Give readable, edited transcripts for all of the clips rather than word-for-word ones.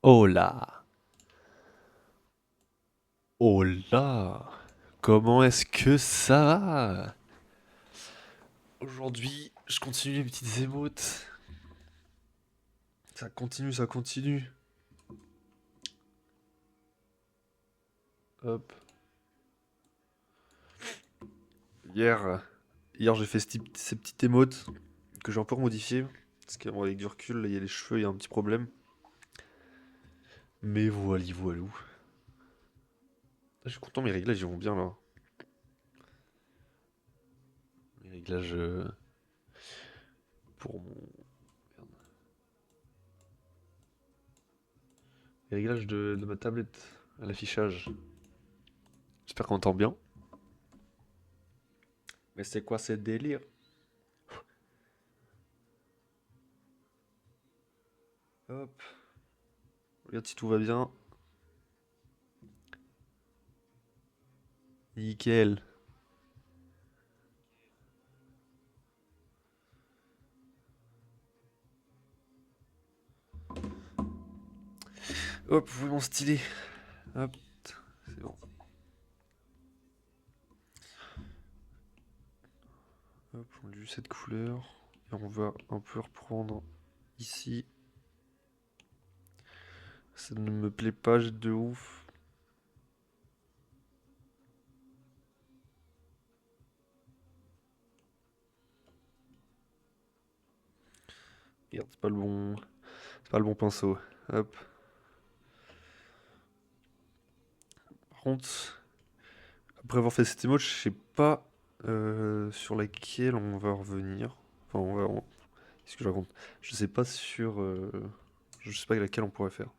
Oh là! Oh là! Comment est-ce que ça va? Aujourd'hui, je continue les petites émotes. Ça continue, ça continue. Hop. Hier, hier j'ai fait ces petites émotes que j'ai encore modifiées. Parce qu'avec du recul, là, il y a les cheveux, il y a un petit problème. Mais voilà, voilou. Je suis content, mes réglages ils vont bien là. Mes réglages pour mon. Merde. Les réglages de ma tablette à l'affichage. J'espère qu'on entend bien. Mais c'est quoi ce délire? Hop. Regarde si tout va bien. Nickel. Hop, vous mon stylet. Hop, c'est bon. Hop, on a juste cette couleur. Et on va un peu reprendre ici. Ça ne me plaît pas de ouf. Regarde, c'est pas le bon pinceau. Hop. Par contre, après avoir fait cette émote, je sais pas sur laquelle on va revenir. Enfin, qu'est-ce que je raconte? Je sais pas sur. Je sais pas laquelle on pourrait faire.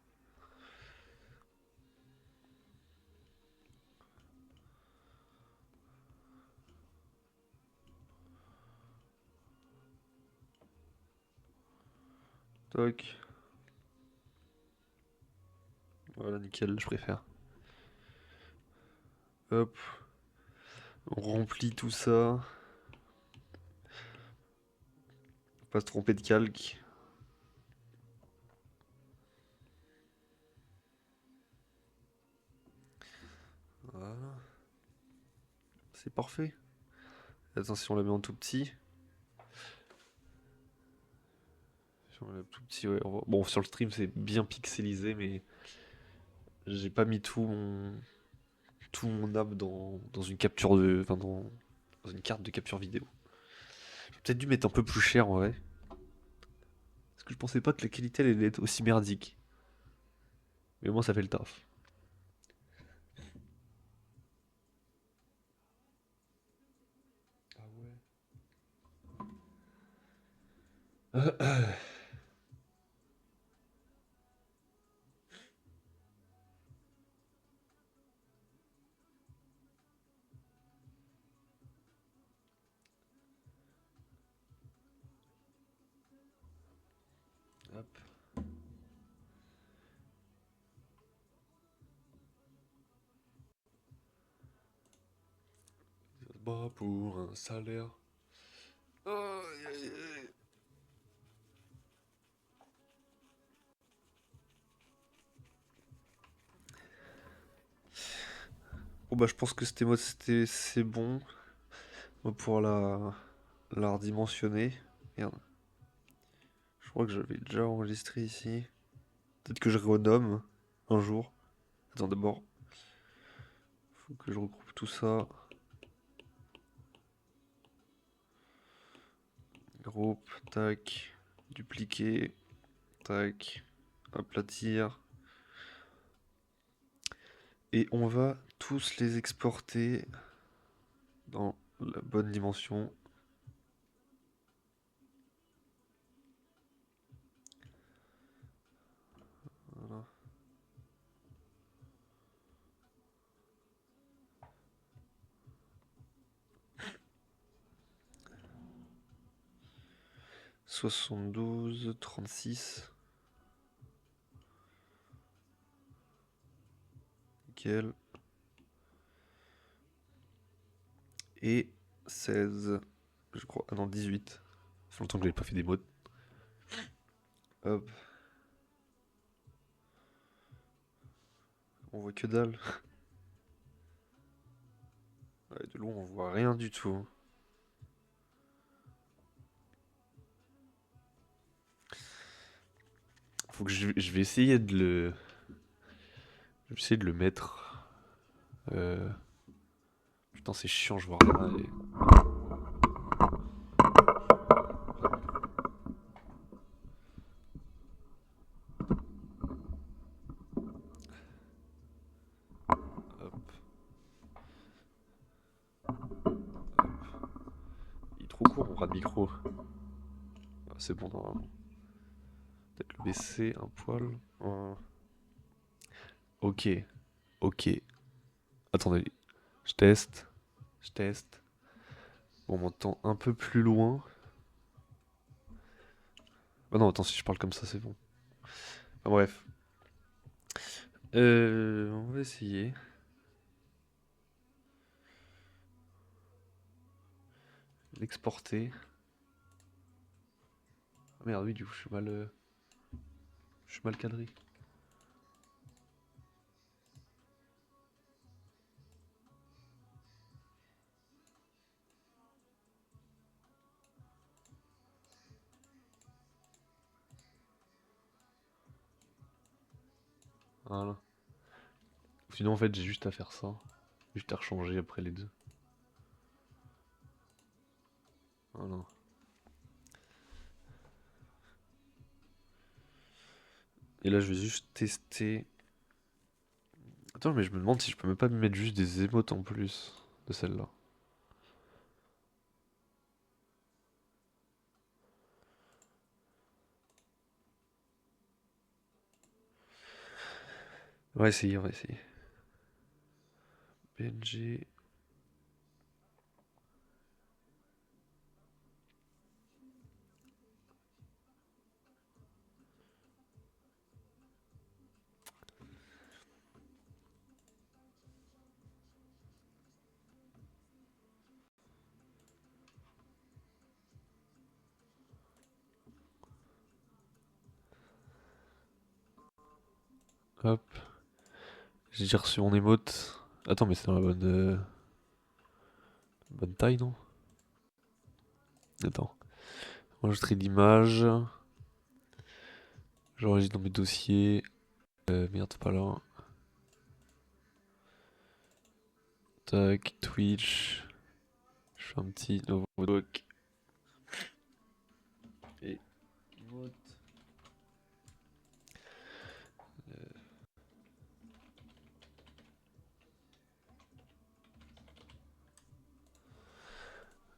Toc. Voilà, nickel, je préfère. Hop. On remplit tout ça. Pas se tromper de calque. Voilà. C'est parfait. Attention, on la met en tout petit. Si on la met tout petit, ouais, bon, sur le stream, c'est bien pixelisé, mais j'ai pas mis tout mon âme dans une capture de. Enfin, dans une carte de capture vidéo. J'ai peut-être dû mettre un peu plus cher en vrai. Parce que je pensais pas que la qualité allait être aussi merdique. Mais au moins, ça fait le taf. Ah ouais. Hop. Ça se bat pour un salaire. Aïe, aïe, aïe. Bon bah je pense que c'était moi c'est bon. On va pouvoir la redimensionner. Merde. Je crois que j'avais déjà enregistré ici. Peut-être que je renomme un jour. Attends d'abord. Faut que je regroupe tout ça. Groupe, tac. Dupliquer, tac. Aplatir. Et on va tous les exporter dans la bonne dimension. Voilà. 72, 36. Nickel. Et 16. Je crois. Ah non, 18. Ça fait longtemps que j'avais pas fait des modes. Hop. On voit que dalle. Ouais, de loin, on voit rien du tout. Faut que je vais essayer de le. Je vais essayer de le mettre. Euh, Putain, c'est chiant, je vois rien. Hop, hop. Il est trop court mon bras de micro. Ah, c'est bon, normalement. Peut-être le baisser un poil. Ok, ok. Attendez, je teste. Je teste. Bon, on m'entend un peu plus loin. Ah non, attends, si je parle comme ça, c'est bon. Enfin, bref. On va essayer. L'exporter. Ah merde, oui, du coup, je suis mal cadré. Voilà. Sinon, en fait, j'ai juste à faire ça. Juste à rechanger après les deux. Voilà. Et là, je vais juste tester. Attends, mais je me demande si je peux même pas me mettre juste des émotes en plus de celle-là. On va essayer, on va essayer. PNG. Hop. J'ai déjà reçu mon émote. Attends, mais c'est dans la bonne taille, non? Attends. Enregistrer l'image. J'enregistre dans mes dossiers. Merde, pas là. Tac, Twitch. Je fais un petit nouveau doc. Et vote.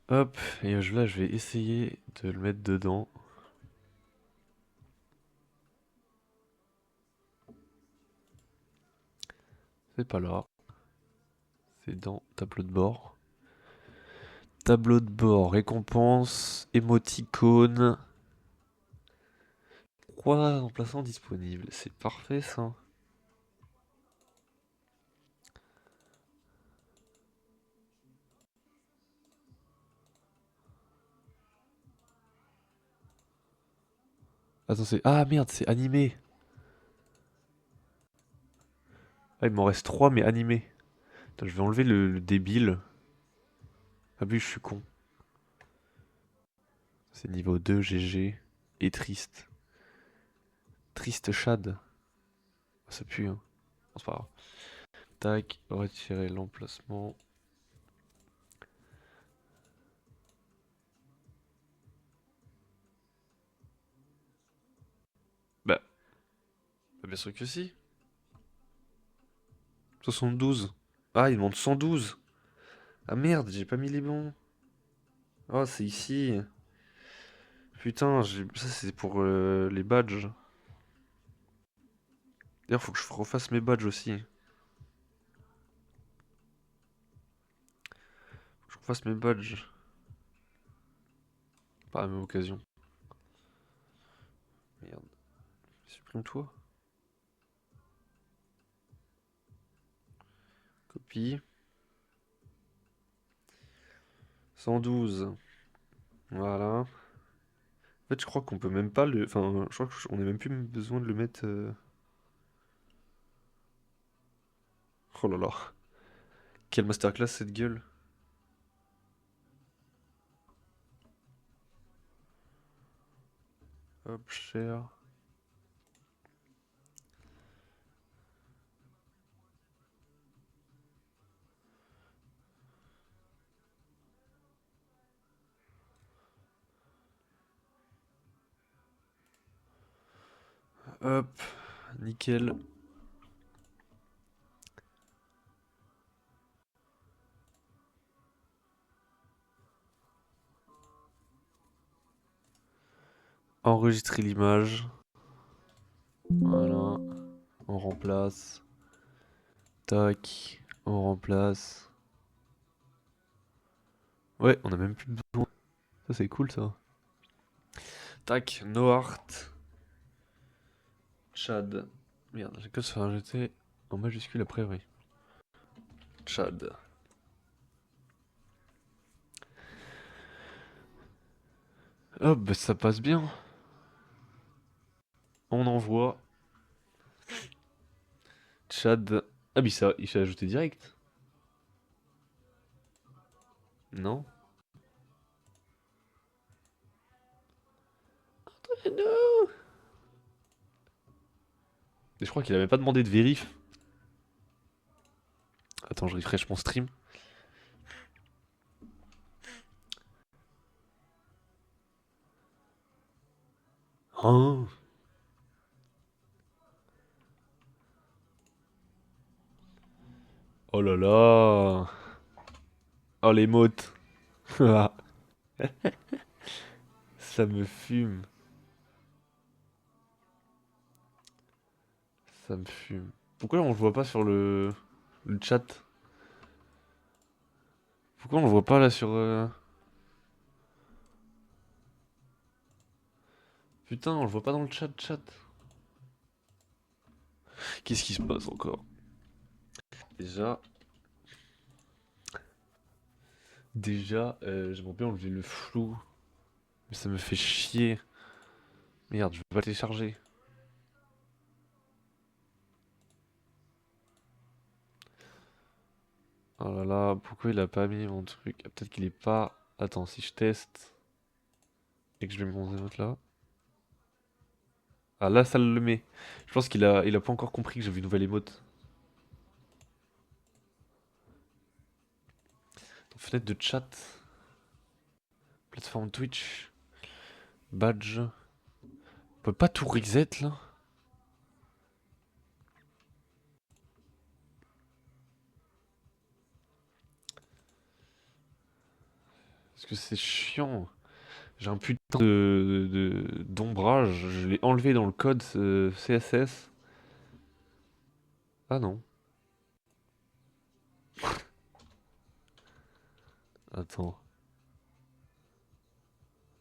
Hop, et là je vais essayer de le mettre dedans. C'est pas là. C'est dans tableau de bord. Tableau de bord, récompense, émoticône. 3 emplacements disponibles. C'est parfait ça. Attends, c'est. Ah merde, c'est animé. Ah, il m'en reste 3 mais animés. Attends, je vais enlever le débile. Ah oui, je suis con. C'est niveau 2, GG. Et triste. Triste Chad. Ah, ça pue, hein. Bon, c'est pas grave. Tac, retirer l'emplacement. Bah, bien sûr que si. 72. Ah, il demande 112. Ah merde, j'ai pas mis les bons. Oh, c'est ici. Putain, ça c'est pour les badges. D'ailleurs, faut que je refasse mes badges aussi. Faut que je refasse mes badges. Par la même occasion. Merde. Supprime-toi. Copie. 112. Voilà. En fait, je crois qu'on peut même pas le. Enfin, je crois qu'on n'a même plus besoin de le mettre. Oh là là. Quelle masterclass cette gueule. Hop, cher. Hop, nickel. Enregistrer l'image. Voilà. On remplace. Tac. On remplace. Ouais, on a même plus besoin. Ça c'est cool ça. Tac, no art. Chad. Merde, j'ai que se faire jeter en majuscule après, oui. Chad. Hop, bah ça passe bien. On envoie. Chad. Ah, mais ça, il s'est ajouté direct. Non? Non. Et je crois qu'il avait pas demandé de vérif. Attends, je refresh mon stream. Hein. Oh là là. Oh les motes. Ça me fume. Ça me fume. Pourquoi on le voit pas sur le chat? Pourquoi on le voit pas là sur... Putain, on le voit pas dans le chat. Qu'est-ce qui se passe encore? Déjà... j'aimerais bien enlever le flou. Mais ça me fait chier. Merde, je vais pas télécharger. Oh là là, pourquoi il a pas mis mon truc? Ah, peut-être qu'il est pas... Attends, si je teste et que je mets mon émote là... Ah là, ça le met. Je pense qu'il a pas encore compris que j'avais une nouvelle émote. Dans fenêtre de chat, plateforme Twitch, badge. On peut pas tout reset là? Parce que c'est chiant. J'ai un putain d'ombrage. Je l'ai enlevé dans le code CSS. Ah non. Attends.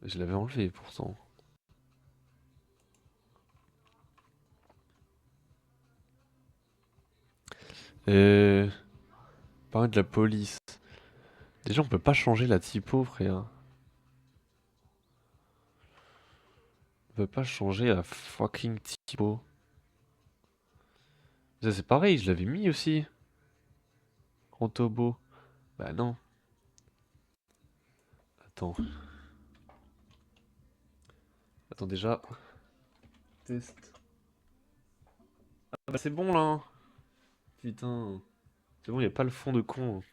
Je l'avais enlevé pourtant. Euh... Parler de la police. Déjà, on peut pas changer la typo, frère. On peut pas changer la fucking typo. Ça, c'est pareil, je l'avais mis aussi. Contobo. Bah non. Attends. Attends déjà. Test. Ah bah c'est bon là. Putain. C'est bon, y a pas le fond de con.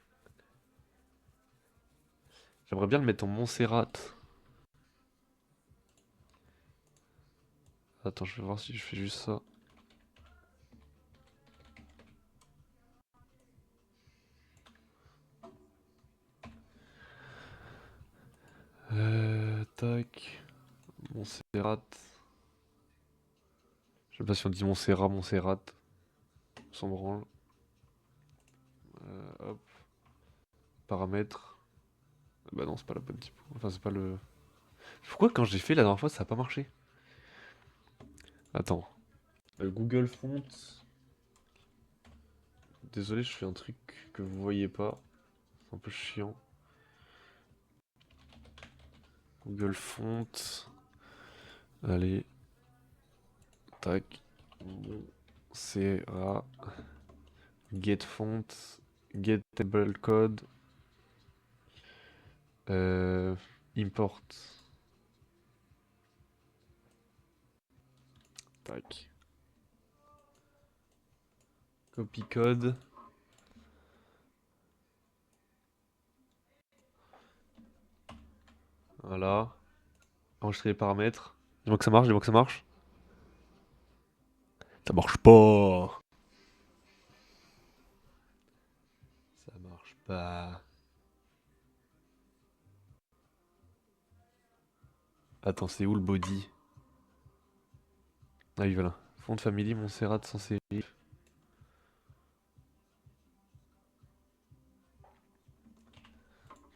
J'aimerais bien le mettre en Montserrat. Attends, je vais voir si je fais juste ça. Tac. Montserrat. Je sais pas si on dit Montserrat. On s'en branle. Hop. Paramètres. Bah non, c'est pas la bonne typo. Enfin, c'est pas le... Pourquoi quand j'ai fait la dernière fois, ça a pas marché? Attends. Google Font. Désolé, je fais un truc que vous voyez pas. C'est un peu chiant. Google Font. Allez. Tac. Montserrat. Get font, get table code, euh, import. Tac. Copy code. Voilà. Enregistrer les paramètres. Dis-moi que ça marche, dis-moi que ça marche. Ça marche pas. Ça marche pas. Attends, c'est où le body? Ah oui, voilà. Font family, Montserrat sans sérif.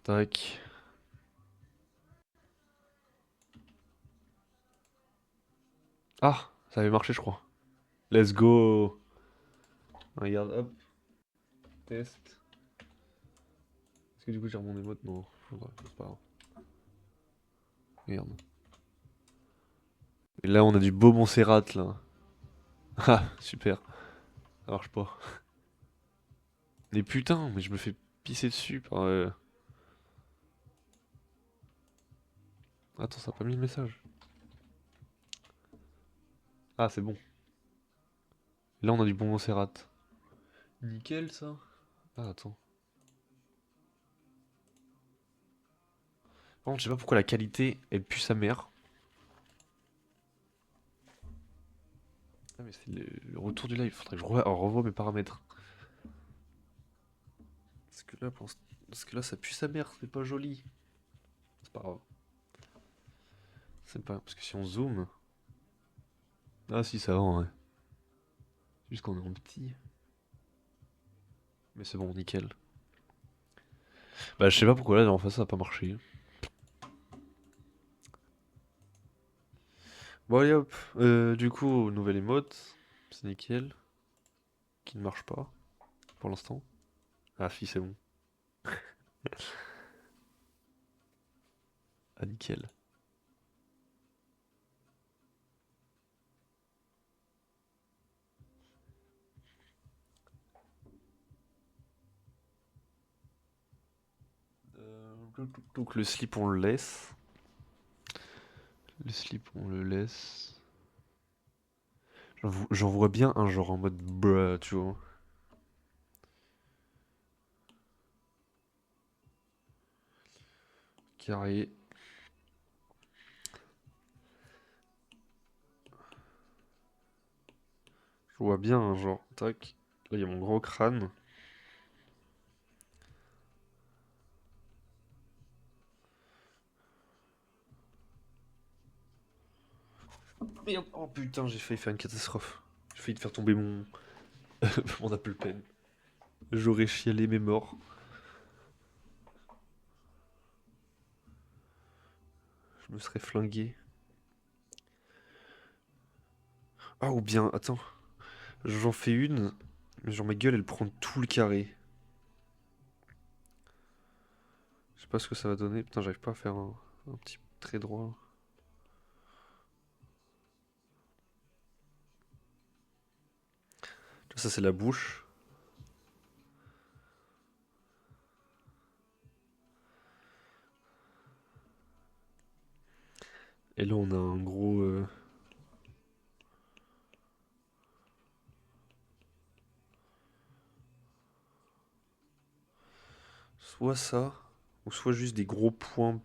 Tac. Ah, ça avait marché, je crois. Let's go. Regarde, hop. Test. Est-ce que du coup j'ai mon émote? Non, ouais, c'est pas grave. Regarde. Et là, on a du beau Montserrat, là. Ah, super. Ça marche pas. Mais putain, mais je me fais pisser dessus par... Attends, ça a pas mis le message. Ah, c'est bon. Là, on a du bon Montserrat. Nickel, ça. Ah, attends. Par contre, je sais pas pourquoi la qualité, elle pue sa mère. Ah, mais c'est le retour du live. Faudrait que je revoie mes paramètres. Parce que là, ça pue sa mère. C'est pas joli. C'est pas grave. C'est pas... Parce que si on zoome... Ah si, ça va, ouais. Juste qu'on est en petit. Mais c'est bon, nickel. Bah, je sais pas pourquoi là, en face, ça a pas marché. Bon, allez hop. Du coup, nouvelle émote. C'est nickel. Qui ne marche pas, pour l'instant. Ah, si, c'est bon. Ah, nickel. Donc, le slip, on le laisse. Le slip, on le laisse. J'en vois bien un genre en mode bruh, tu vois. Carré. Je vois bien un genre. Tac. Là, il y a mon gros crâne. Merde. Oh putain, j'ai failli faire une catastrophe. J'ai failli faire tomber mon, mon Apple Pen. J'aurais chialé mes morts. Je me serais flingué. Ah, ou bien, attends. J'en fais une. Mais genre, ma gueule, elle prend tout le carré. Je sais pas ce que ça va donner. Putain, j'arrive pas à faire un petit trait droit. Ça, c'est la bouche. Et là, on a un gros. Soit ça, ou soit juste des gros points.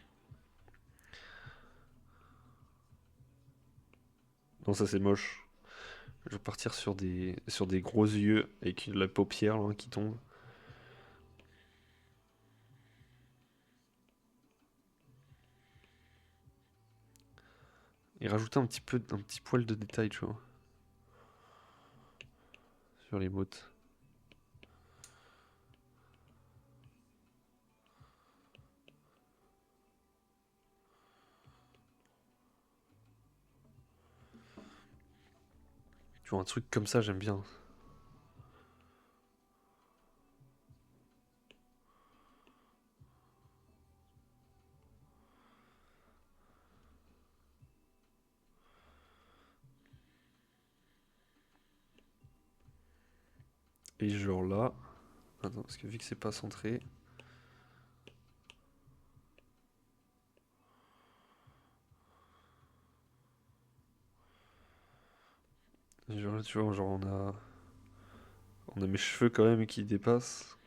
Non, ça, c'est moche. Je vais partir sur des gros yeux avec la paupière là, qui tombe. Et rajouter un petit poil de détail, tu vois, sur les mottes. Tu vois, un truc comme ça, j'aime bien. Et genre là. Attends, parce que vu que c'est pas centré. Genre là, tu vois, genre on a mes cheveux quand même qui dépassent.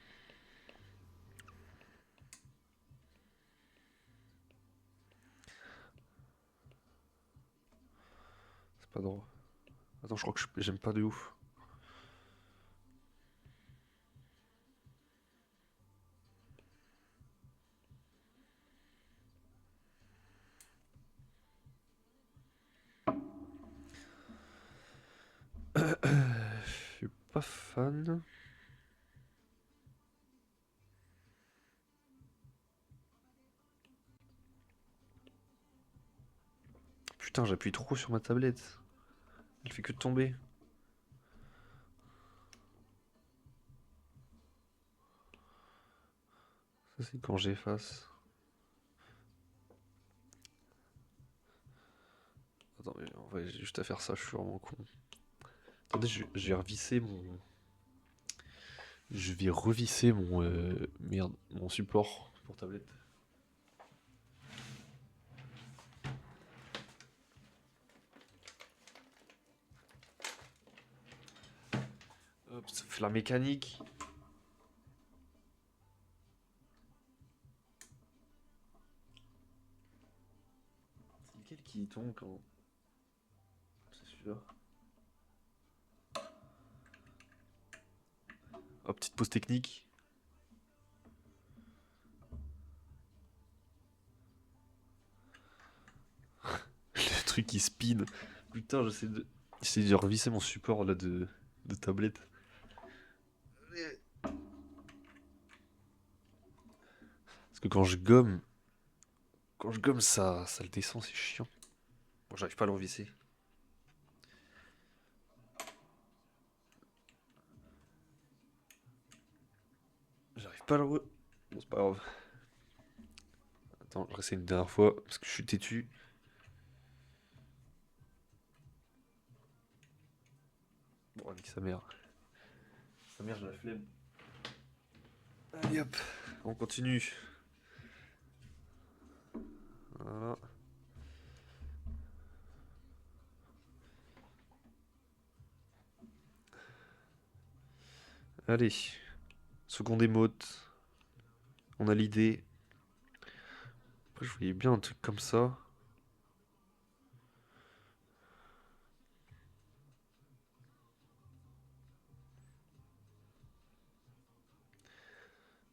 C'est pas drôle. Attends, je crois que j'aime pas de ouf. Je suis pas fan. Putain, j'appuie trop sur ma tablette. Elle fait que de tomber. Ça, c'est quand j'efface. Attends, mais en vrai, j'ai juste à faire ça, je suis vraiment con. Attendez, je vais revisser mon. Je vais revisser mon. Merde, mon support pour tablette. Hop, ça fait la mécanique. C'est lequel qui tombe quand. C'est sûr. Hop, petite pause technique. Le truc qui spin. Putain, j'essaie de revisser mon support là de tablette. Parce que quand je gomme ça le descend, c'est chiant. Bon, j'arrive pas à le revisser. J'arrive pas à le re... Bon, c'est pas grave. Attends, je réessaye une dernière fois parce que je suis têtu. Bon, avec sa mère. Sa mère, j'ai la flemme. Allez hop, on continue. Voilà. Allez, seconde émote. On a l'idée. Après, je voyais bien un truc comme ça.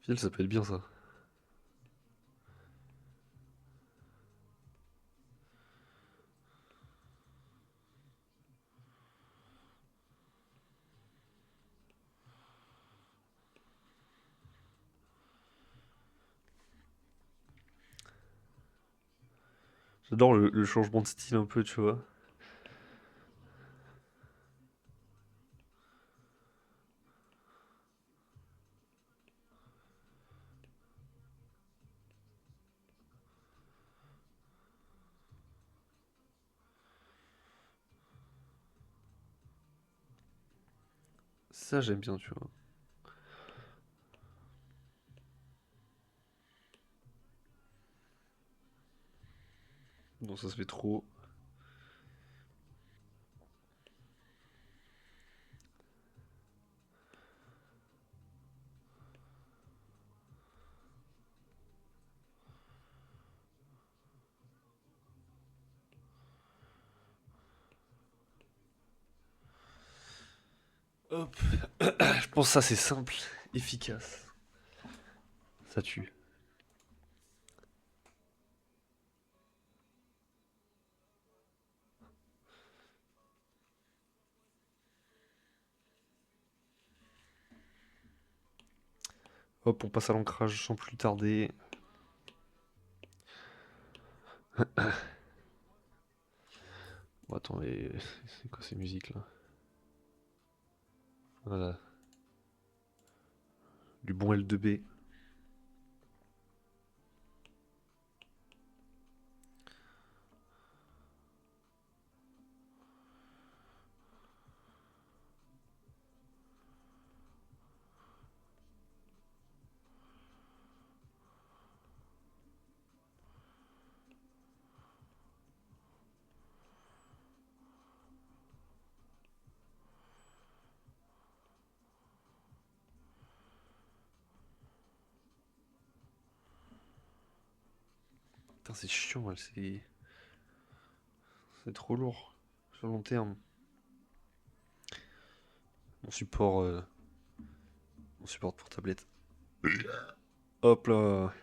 Fiel, ça peut être bien ça. J'adore le changement de style un peu, tu vois. Ça, j'aime bien, tu vois. Non, ça se fait trop. Hop. Je pense que ça, c'est simple, efficace. Ça tue. Hop, on passe à l'ancrage sans plus tarder. Bon, attends, mais c'est quoi ces musiques là? Voilà, du bon L2B. Putain, c'est chiant, c'est trop lourd sur le long terme. Mon support, euh, mon support pour tablette. Hop là.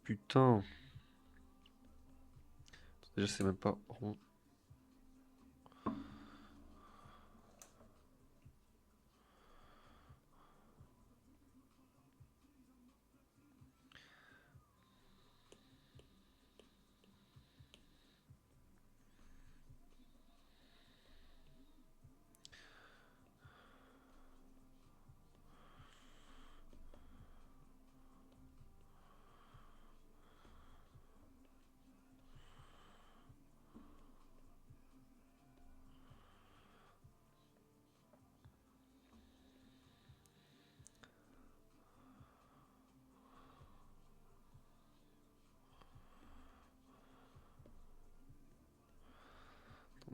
Putain. Déjà, c'est même pas rond.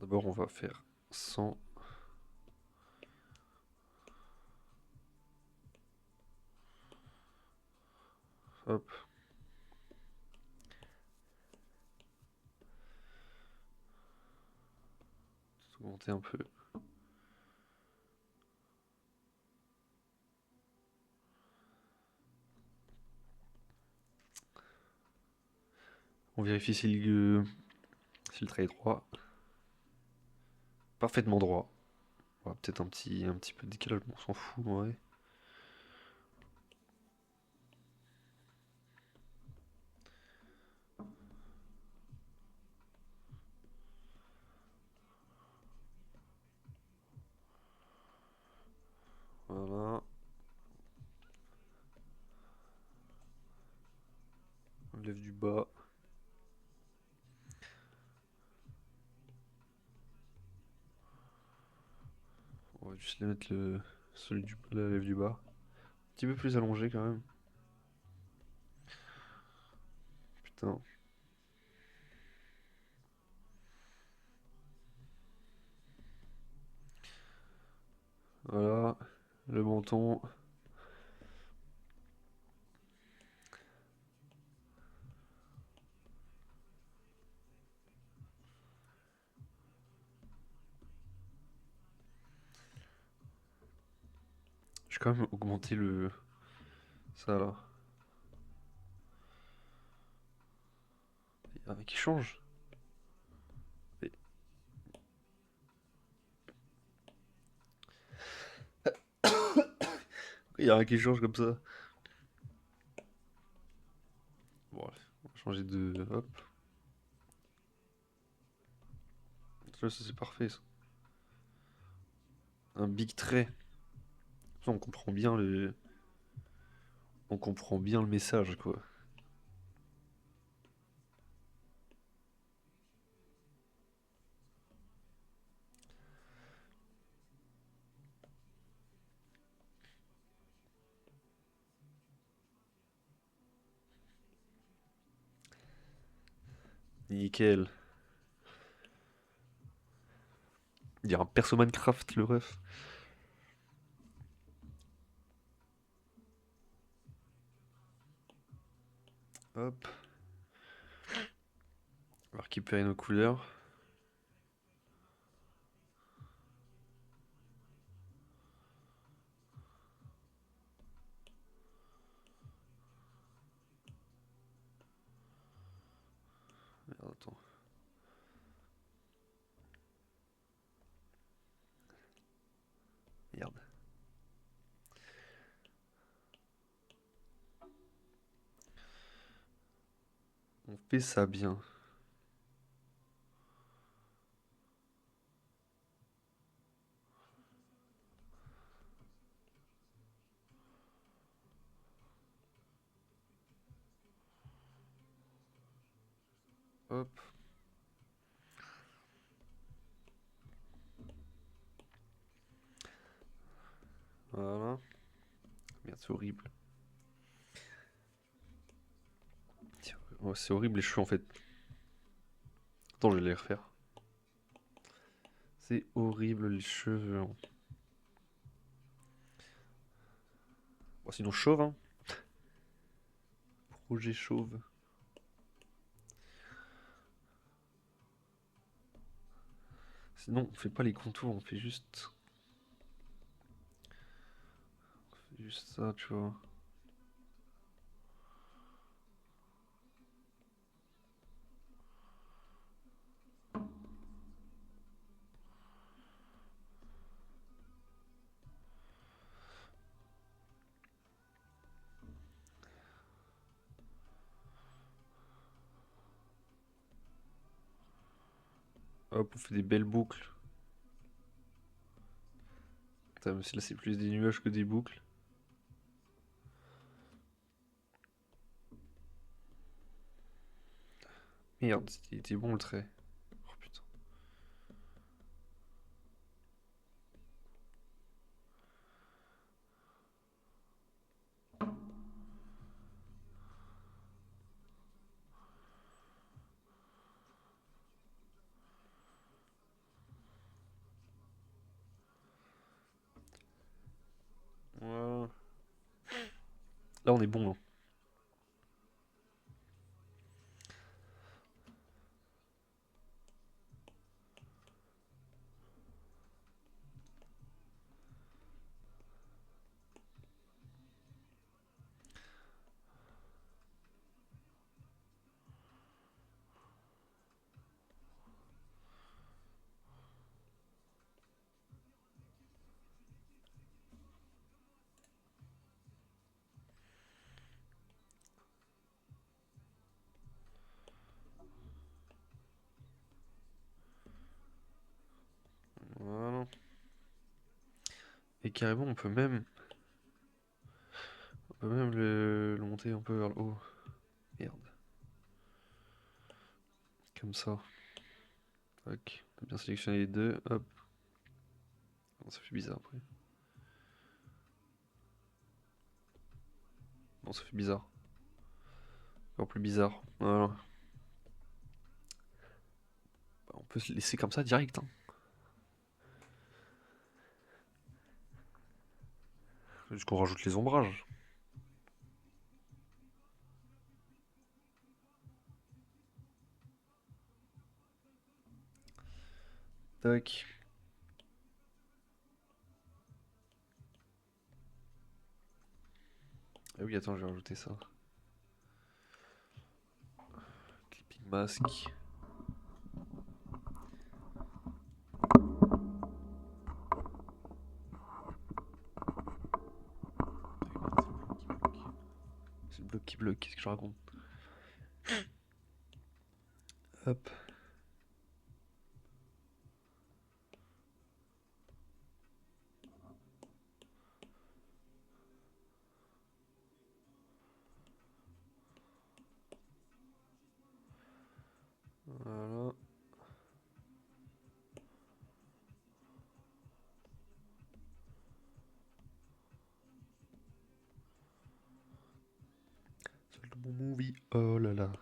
D'abord, on va faire 100. Hop. Augmenter un peu. On vérifie si le trait est droit. Parfaitement droit. Voilà, peut-être un petit peu de décalage, mais on s'en fout en vrai. Voilà. On lève du bas. On va juste les mettre celui la lèvre du bas. Un petit peu plus allongé quand même. Putain. Voilà. Le menton. Je vais quand même augmenter ça là. Il y a rien qui change. Mais- Il y a rien qui change comme ça. Bon, allez, on va changer de. Hop. Ça, c'est parfait ça. Un big trait. Ça, on comprend bien on comprend bien le message quoi. Nickel. Il y a un perso Minecraft le ref. Hop. On va récupérer nos couleurs. Merde, attends. Merde. On fait ça bien. Hop. Voilà. Merde, c'est horrible. Tiens, Ouais, c'est horrible les cheveux en fait. Attends, je vais les refaire. C'est horrible les cheveux. Bon, sinon chauve, hein. Projet chauve. Sinon, on fait pas les contours, on fait juste ça, tu vois. Hop, on fait des belles boucles. Putain, mais là, c'est plus des nuages que des boucles. Merde, il était bon le trait. Oh putain. Voilà. Là, on est bon, hein. Voilà. Et carrément, on peut même le monter un peu vers le haut. Merde. Comme ça. Tac. On a bien sélectionné les deux. Hop. Non, ça fait bizarre après. Non, ça fait bizarre. Encore plus bizarre. Voilà. Bah, on peut se laisser comme ça direct, hein. Jusqu'on rajoute les ombrages. Tac. Ah oui, attends, je vais rajouter ça. Clipping mask. C'est le bloc qui bloque, qu'est-ce que je raconte? Hop. Voilà. C'est le bon movie. Oh là là.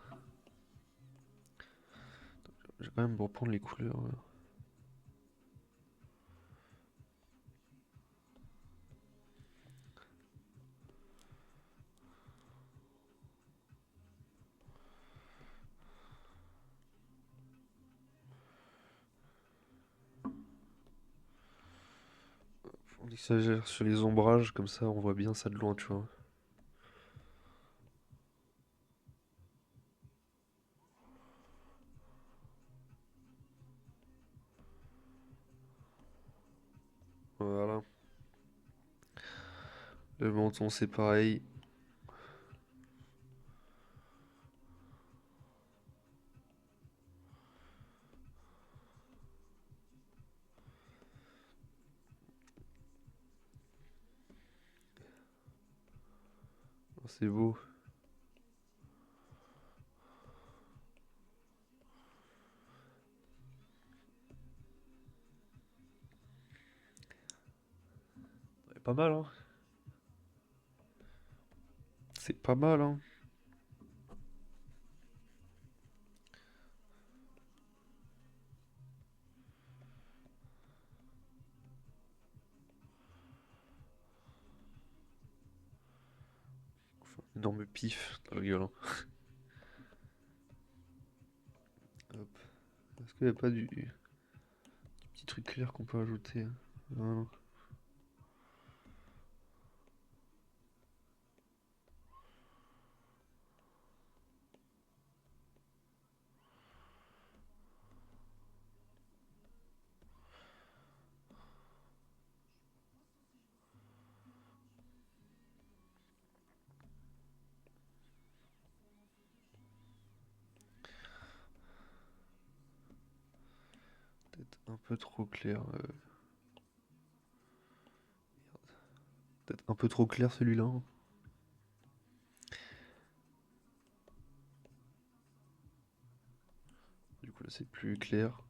Je vais quand même reprendre les couleurs, là. On exagère sur les ombrages, comme ça on voit bien ça de loin, tu vois. Voilà. Le menton c'est pareil. C'est beau. C'est pas mal, hein. C'est pas mal, hein. Énorme pif dans la gueule, hein. Hop. Est-ce qu'il n'y a pas du petit truc clair qu'on peut ajouter, hein? Non. Peut-être un peu trop clair. Peut-être un peu trop clair celui-là, hein. Du coup là c'est plus clair.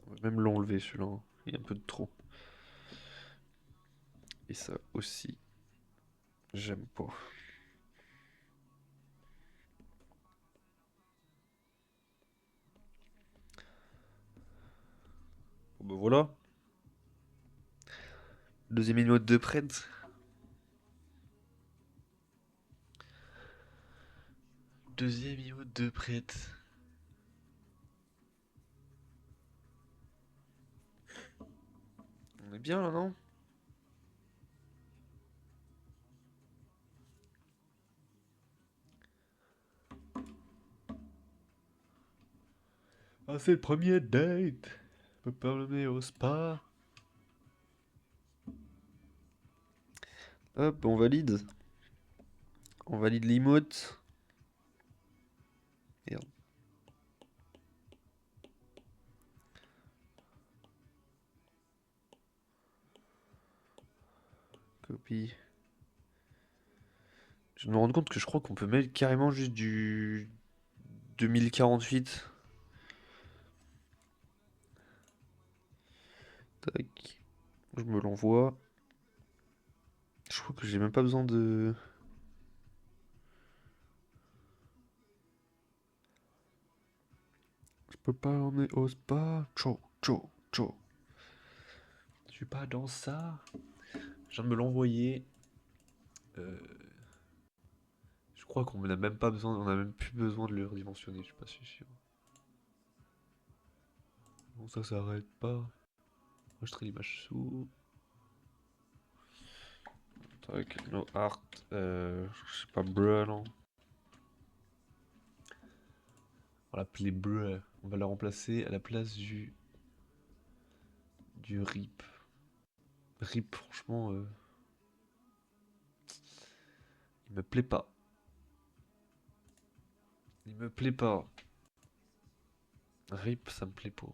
On va même l'enlever celui-là, hein. Il y a un peu de trop. Et ça aussi, j'aime pas. Bon bah voilà. Deuxième emote de prête. Deuxième emote de prête. On est bien là, non? Ah, c'est le premier date. On peut parler au spa. Hop, on valide. On valide l'emote. Merde. Copie. Je me rends compte que je crois qu'on peut mettre carrément juste du 2048. Tac. Je me l'envoie. Je crois que j'ai même pas besoin de... Je peux pas emmener au spa. Ciao, ciao, ciao. Je suis pas dans ça. Je viens de me l'envoyer. Euh, je crois qu'on n'a même pas besoin, on a même plus besoin de le redimensionner, je suis pas si sûr. Bon, ça s'arrête pas. Enregistrer l'image sous. Tac, no art. Je sais pas, bruh, non. On va l'appeler bruh. On va la remplacer à la place du rip. Rip, franchement, il me plaît pas. Il me plaît pas. Rip, ça me plaît pas.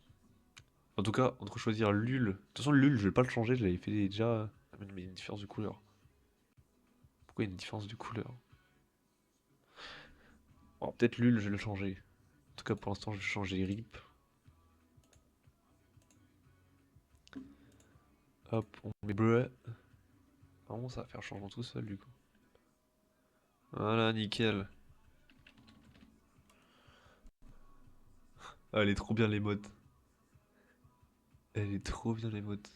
En tout cas, entre choisir l'ul. De toute façon, l'ul, je vais pas le changer, je l'avais fait déjà. Ah, mais il y a une différence de couleur. Pourquoi il y a une différence de couleur? Bon, peut-être l'ul, je vais le changer. En tout cas, pour l'instant, je vais changer rip. Hop, on met bleu. Vraiment, ça va faire changement tout seul, du coup. Voilà, nickel. Ah, elle est trop bien, l'émote. Elle est trop bien, l'émote.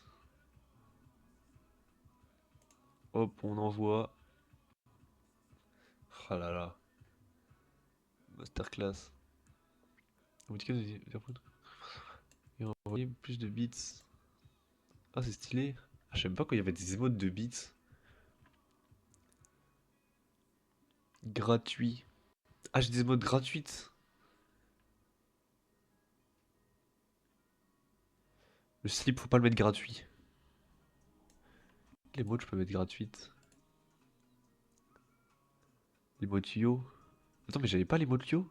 Hop, on envoie. Ah là là. Masterclass. Et on va envoyer plus de bits. Ah, c'est stylé. Ah, je sais même pas quand il y avait des émotes de bits. Gratuit. Ah, j'ai des émotes gratuites. Le slip, faut pas le mettre gratuit. Les mots, je peux mettre gratuite. Les mots yo. Attends, mais j'avais pas les mots yo.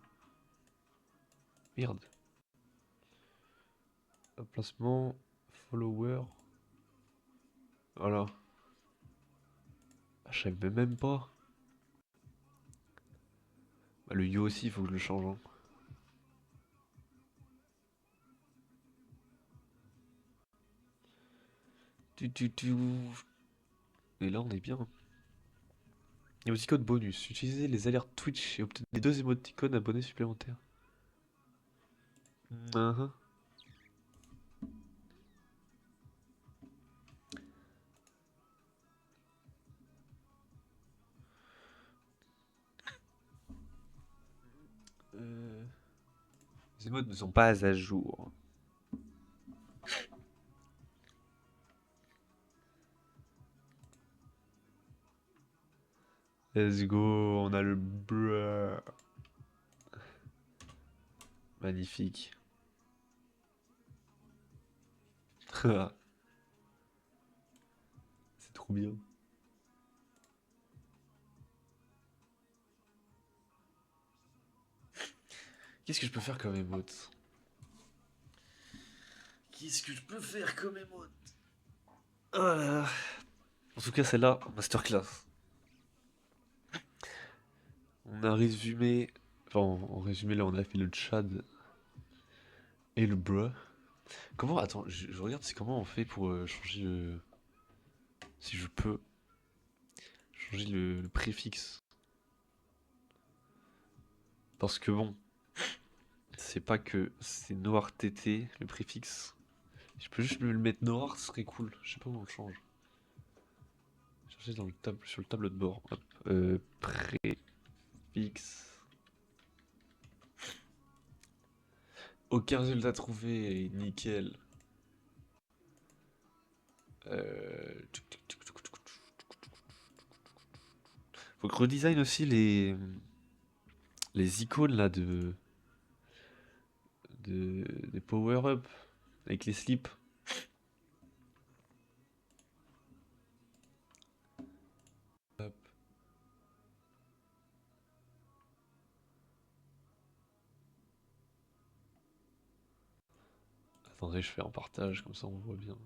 Merde. Placement. Follower. Voilà. Ah, je savais même pas. Bah, le yo aussi, il faut que je le change, hein. Tu. Et là, on est bien. Émoticône bonus. Utilisez les alertes Twitch et obtenez 2 émoticônes abonnés supplémentaires. Mhm. Euh, Les modes ne sont pas à jour. Let's go, on a le bruh. Magnifique. C'est trop bien. Qu'est-ce que je peux faire comme émote? Qu'est-ce que je peux faire comme émote? Oh là là. En tout cas, celle-là, masterclass. On a résumé. Enfin, en résumé, là, on a fait le Tchad et le bruh. Comment. Attends, je regarde, c'est comment on fait pour changer le. Si je peux changer le préfixe. Parce que bon, c'est pas que c'est noir TT, le préfixe. Je peux juste me le mettre noir, ce serait cool. Je sais pas où on le change. Chercher dans le sur le tableau de bord. Hop. Préfixe. Aucun résultat trouvé. Nickel. Faut que redesign aussi les icônes là des power-up avec les slips. Hop. Attendez, je fais un partage, comme ça on voit bien.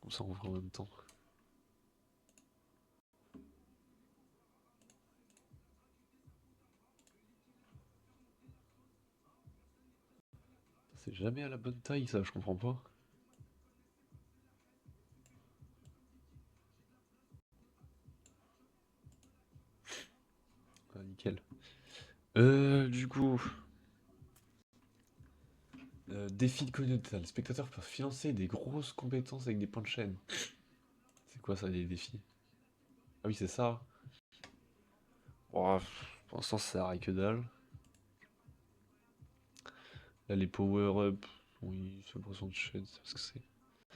Comme ça on voit en même temps. C'est jamais à la bonne taille ça, je comprends pas. Ah, nickel. Du coup, défi de communauté. Les spectateurs peuvent financer des grosses compétences avec des points de chaîne. C'est quoi ça, les défis? Ah oui, c'est ça. Oh, pour l'instant, ça sert à que dalle. Là, les power-up. Oui, c'est l'impression de chaîne, c'est ce que c'est.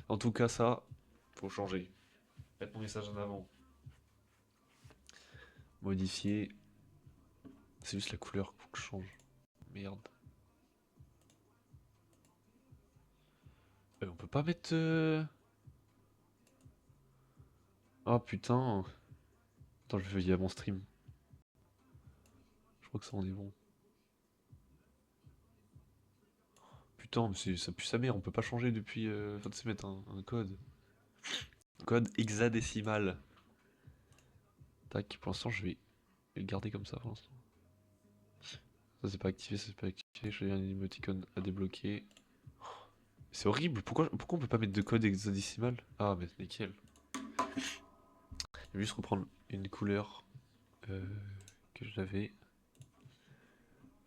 En tout cas, ça, faut changer. Mettre mon message en avant. Modifier. C'est juste la couleur qu'il faut que je change. Merde. On peut pas mettre. Ah putain. Attends, je vais via mon stream. Je crois que ça en est bon. Putain, mais ça pue sa mère, on peut pas changer depuis. Enfin, tu sais, mettre un code. Code hexadécimal. Tac, pour l'instant, je vais le garder comme ça pour l'instant. Ça, c'est pas activé, ça, c'est pas activé. Je vais un emoticon à débloquer. C'est horrible, pourquoi on peut pas mettre de code hexadécimal? Ah, mais nickel. Je vais juste reprendre une couleur euh, que j'avais.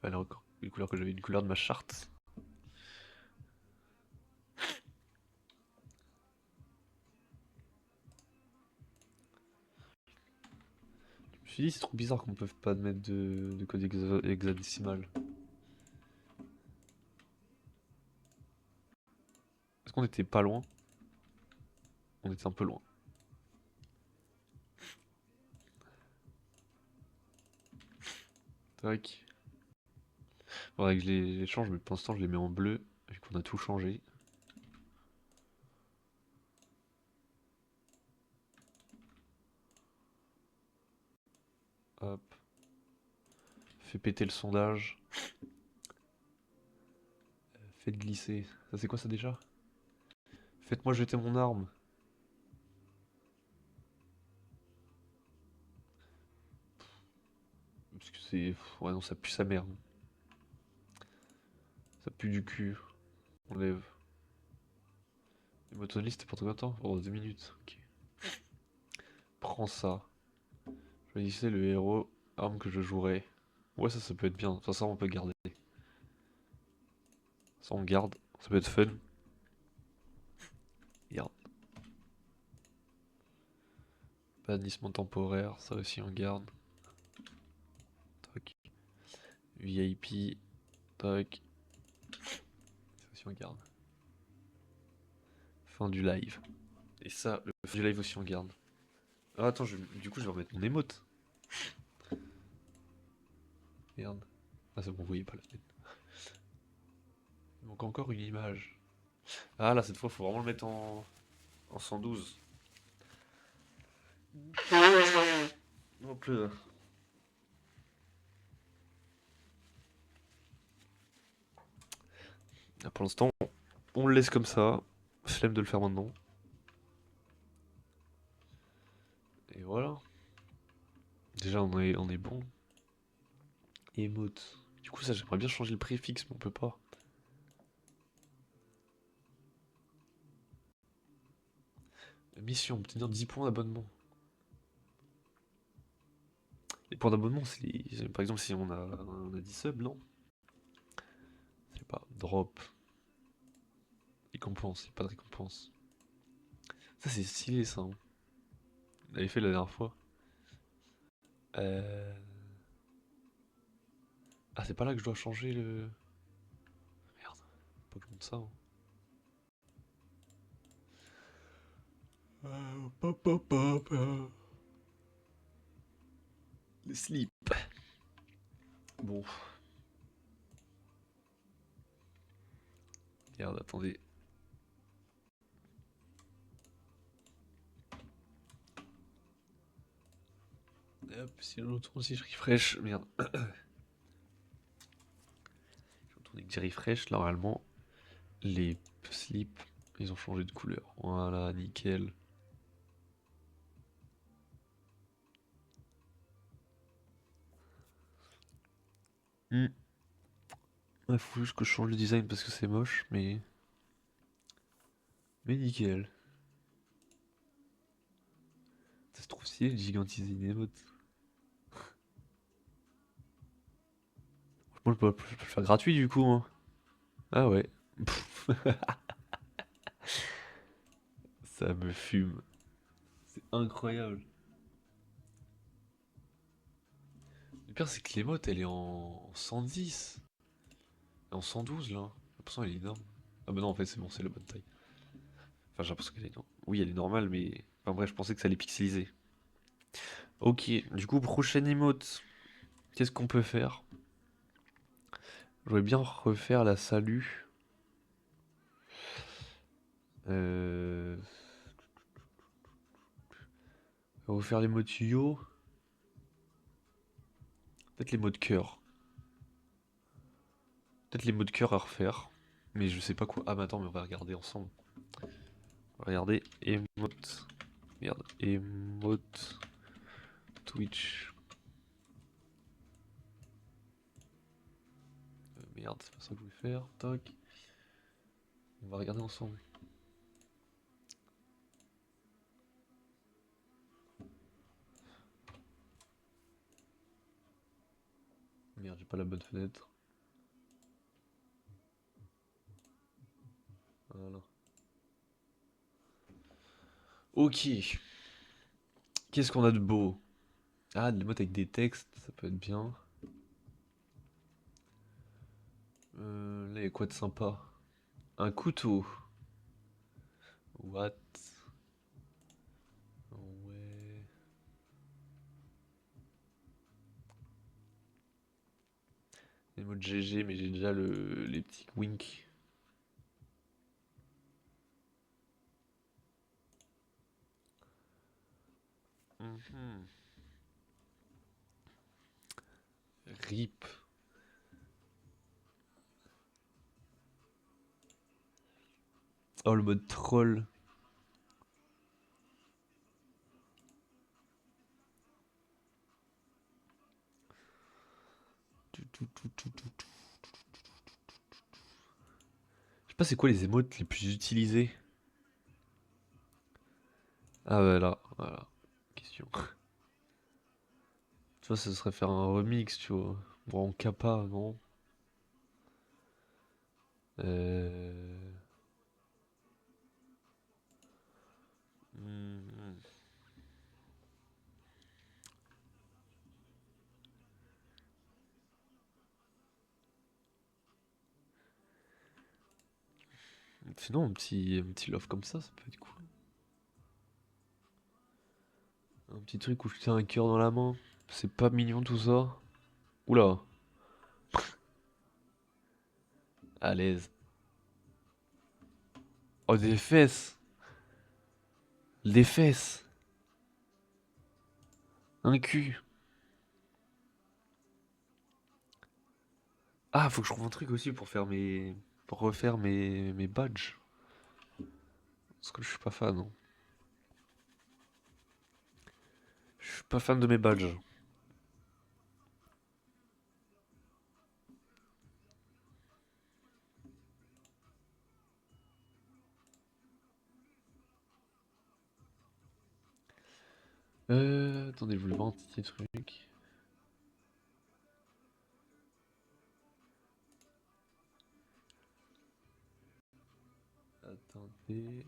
Alors, une couleur que j'avais, une couleur de ma charte. Je me suis dit, c'est trop bizarre qu'on peut pas mettre de code hexadécimal. Est-ce qu'on était pas loin? On était un peu loin. Tac. Faudrait que je les change, mais pour l'instant, je les mets en bleu, vu qu'on a tout changé. Hop. Fais péter le sondage. Faites glisser. Ça, c'est quoi ça déjà? Faites-moi jeter mon arme. Parce que c'est. Ouais, non, ça pue sa mère. Ça pue du cul. On lève. Emotonlist, c'était pour combien de temps? Pour 2 minutes. Ok. Prends ça. Choisissez le héros, arme que je jouerai. Ouais, ça peut être bien. Enfin, ça, on peut garder. Ça on garde, ça peut être fun. Garde. Bannissement temporaire, ça aussi on garde. Tac. VIP, tac. Ça aussi on garde. Fin du live. Et ça, le fin du live aussi on garde. Ah attends, du coup je vais remettre mon émote. Merde. Ah c'est bon, vous voyez pas la fenêtre. Il manque encore une image. Ah là, cette fois, faut vraiment le mettre en 112. Hop là. Ah, pour l'instant, on le laisse comme ça. Flemme de le faire maintenant. Et voilà. Déjà, on est bon. Emote. Du coup, ça, j'aimerais bien changer le préfixe, mais on peut pas. Mission, obtenir 10 points d'abonnement. Les points d'abonnement, c'est les... Par exemple, si on a 10 subs, non? Je sais pas. Drop. Récompense, y a pas de récompense. Ça, c'est stylé, ça. Hein. On l'avait fait la dernière fois. Euh... Ah, c'est pas là que je dois changer le... Merde. Pas que je monte ça. Hein. Pop, pop, pop, le slip. Bon. Merde, attendez. Hop, si on retourne si je refresh. Merde. Je retourne avec Jerry Fresh. Là, normalement, les slips, ils ont changé de couleur. Voilà, nickel. Hmm. Ouais, faut juste que je change le design parce que c'est moche, mais. Mais nickel. Ça se trouve stylé de gigantiser une émote. Moi, je peux le faire gratuit du coup, hein. Ah ouais. Ça me fume. C'est incroyable. Le pire, c'est que l'émote, elle est en 110. En 112 là. J'ai l'impression qu'elle est énorme. Ah bah non, en fait, c'est bon, c'est la bonne taille. Enfin, j'ai l'impression qu'elle est normale. Oui, elle est normale, mais. Enfin bref, je pensais que ça allait pixeliser. Ok, du coup, prochaine emote. Qu'est-ce qu'on peut faire? Je voudrais bien refaire la salut. Euh... Refaire l'émote yo. Peut-être les mots de cœur. Peut-être les mots de cœur à refaire. Mais je sais pas quoi. Ah, mais attends, mais on va regarder ensemble. On va regarder emote. Merde. Emote. Twitch. Merde, c'est pas ça que je voulais faire. Toc. On va regarder ensemble. Merde, j'ai pas la bonne fenêtre. Voilà. Ok. Qu'est-ce qu'on a de beau? Ah, des mots avec des textes, ça peut être bien. Là, il y a quoi de sympa? Un couteau. What? Ouais. Les mots de GG, mais j'ai déjà les petits winks. Mhm. RIP. Oh, le mode troll. Je sais pas c'est quoi les émotes les plus utilisées. Ah voilà, voilà. Question. Tu vois, ça serait faire un remix, tu vois. Bon, en kappa, non? Euh... hmm. Sinon, un petit love comme ça peut être cool. Un petit truc où je tiens un cœur dans la main. C'est pas mignon tout ça. Oula, à l'aise. Oh, des fesses. Des fesses. Un cul. Ah, faut que je trouve un truc aussi pour faire mes... Pour refaire mes badges. Parce que je suis pas fan, hein. Je suis pas fan de mes badges. Attendez, je voulais voir un petit truc. Attendez.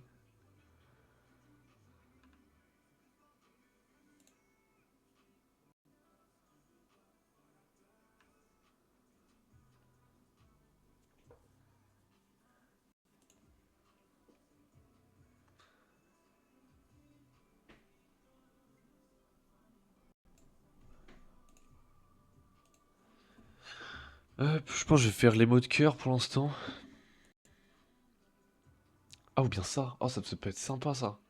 Je pense que je vais faire les mots de cœur pour l'instant. Ah, ou bien ça. Oh, ça peut être sympa ça.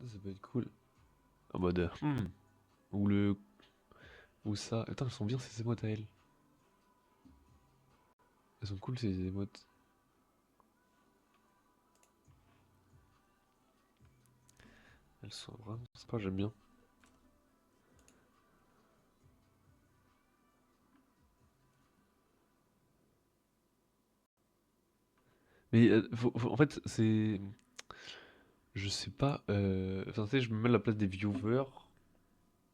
Ça peut être cool. En mode. Ou le. Ou ça. Attends, elles sont bien ces émotes à elles. Elles sont cool ces émotes. Elles sont vraiment sympas, j'aime bien. Mais en fait, c'est. Je sais pas. Enfin, tu sais, je me mets à la place des viewers.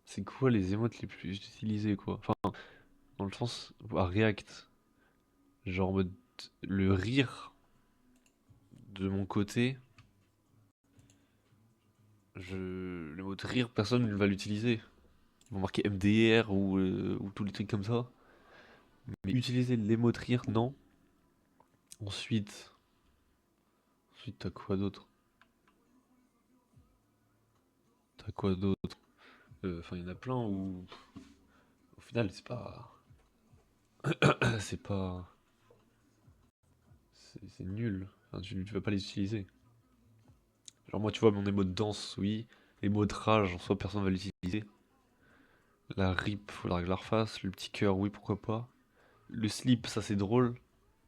C'est quoi les émotes les plus utilisées, quoi? Enfin, dans le sens. À React. Genre en mode. Le rire de mon côté. Le mot de rire, personne ne va l'utiliser. Ils vont marquer MDR ou tous les trucs comme ça. Mais utiliser les mots de rire, non. Ensuite. Ensuite, t'as quoi d'autre? T'as quoi d'autre? Enfin, il y en a plein où. Au final, c'est pas. C'est pas. C'est nul. Enfin, tu vas pas les utiliser. Genre, moi, tu vois, mon émot de danse, oui. Les mots de rage, en soi, personne va l'utiliser. La rip, faudra que je la refasse. Le petit cœur, oui, pourquoi pas. Le slip, ça c'est drôle.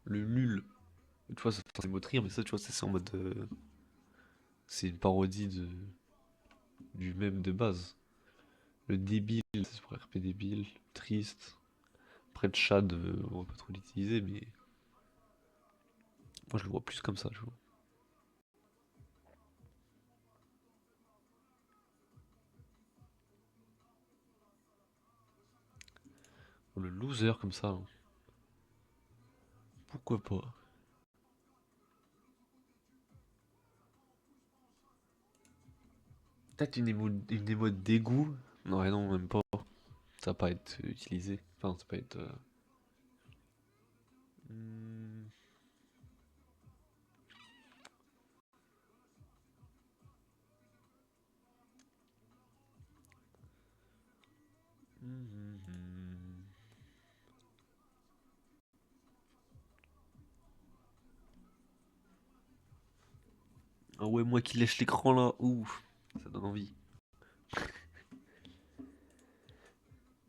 Le nul, tu vois, c'est mots de rire, mais ça, tu vois, c'est en mode. C'est une parodie du même de base. Le débile, c'est pour RP débile. Triste. Après, le Chad, on va pas trop l'utiliser, mais. Moi, je le vois plus comme ça, tu vois. Le loser, comme ça, hein. Pourquoi pas? Peut-être une émo de dégoût? Non, ouais, non, même pas. Ça va pas être utilisé. Enfin, ça va pas être. Hmm, hmm. Ah ouais, moi qui lèche l'écran là, ouf, ça donne envie.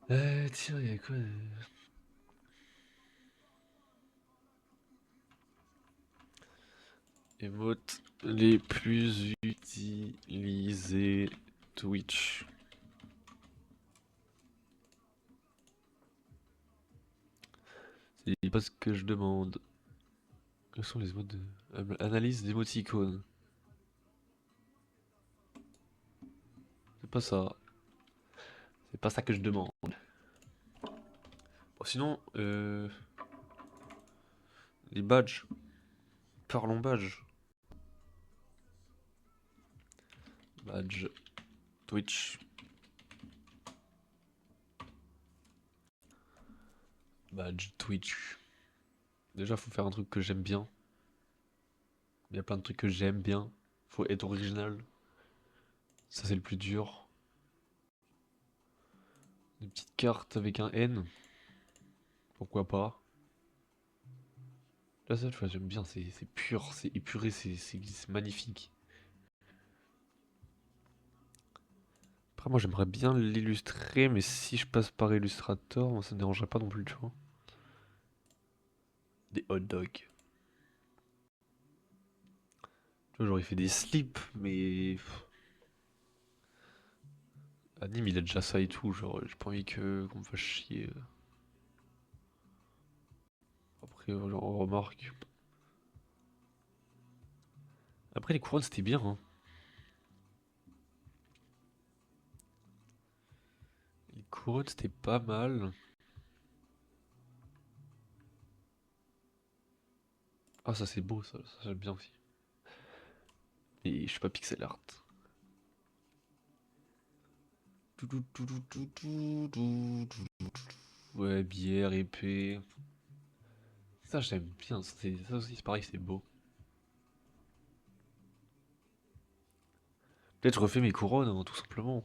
Tiens, il y a quoi Émotes les plus utilisées Twitch. C'est pas ce que je demande. Quels sont les modes de... Analyse d'émoticônes. C'est pas ça. C'est pas ça que je demande. Sinon, les badges. Parlons badge. Badge Twitch. Badge Twitch. Déjà, faut faire un truc que j'aime bien. Il y a plein de trucs que j'aime bien. Faut être original. Ça, c'est le plus dur. Des petites cartes avec un N. Pourquoi pas. Là, ça, tu vois, j'aime bien. C'est pur, c'est épuré, c'est magnifique. Après, moi, j'aimerais bien l'illustrer, mais si je passe par Illustrator, moi, ça me dérangerait pas non plus, tu vois. Des hot dogs. Tu vois, genre, il fait des slips, mais. Anime, il a déjà ça et tout, genre, j'ai pas envie qu'on me fasse chier. Après, genre, on remarque. Après, les couronnes, c'était bien, hein. Les couronnes, c'était pas mal. Ah, ça, c'est beau, ça j'aime bien aussi. Et je suis pas pixel art. Ouais, bière, épée. Ça, j'aime bien. Ça aussi, c'est pareil, c'est beau. Peut-être je refais mes couronnes, hein, tout simplement.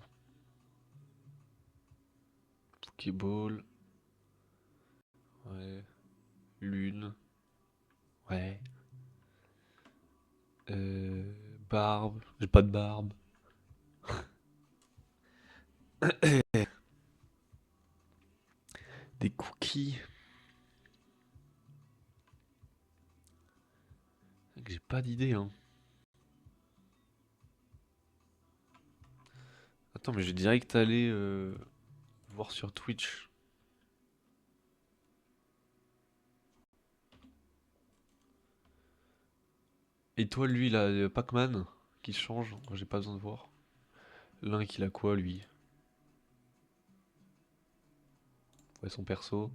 Pokéball. Ouais. Lune. Ouais. Euh, Barbe. J'ai pas de barbe. Des cookies. J'ai pas d'idée, hein. Attends, mais j'ai direct allé voir sur Twitch. Et toi, lui, il a Pac-Man qui change. Moi, j'ai pas besoin de voir. L'un il a quoi, lui? Ouais, son perso.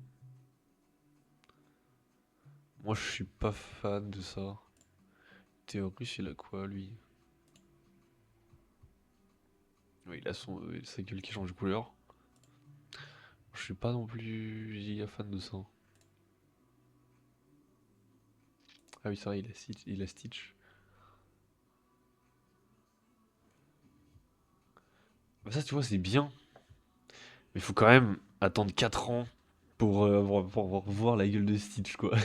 Moi, je suis pas fan de ça. Théorus, il a quoi, lui? Ouais, il a sa gueule qui change de couleur. Je suis pas non plus giga fan de ça. Ah oui, c'est vrai, il a Stitch. Bah ça, tu vois, c'est bien. Mais faut quand même attendre 4 ans pour voir la gueule de Stitch, quoi.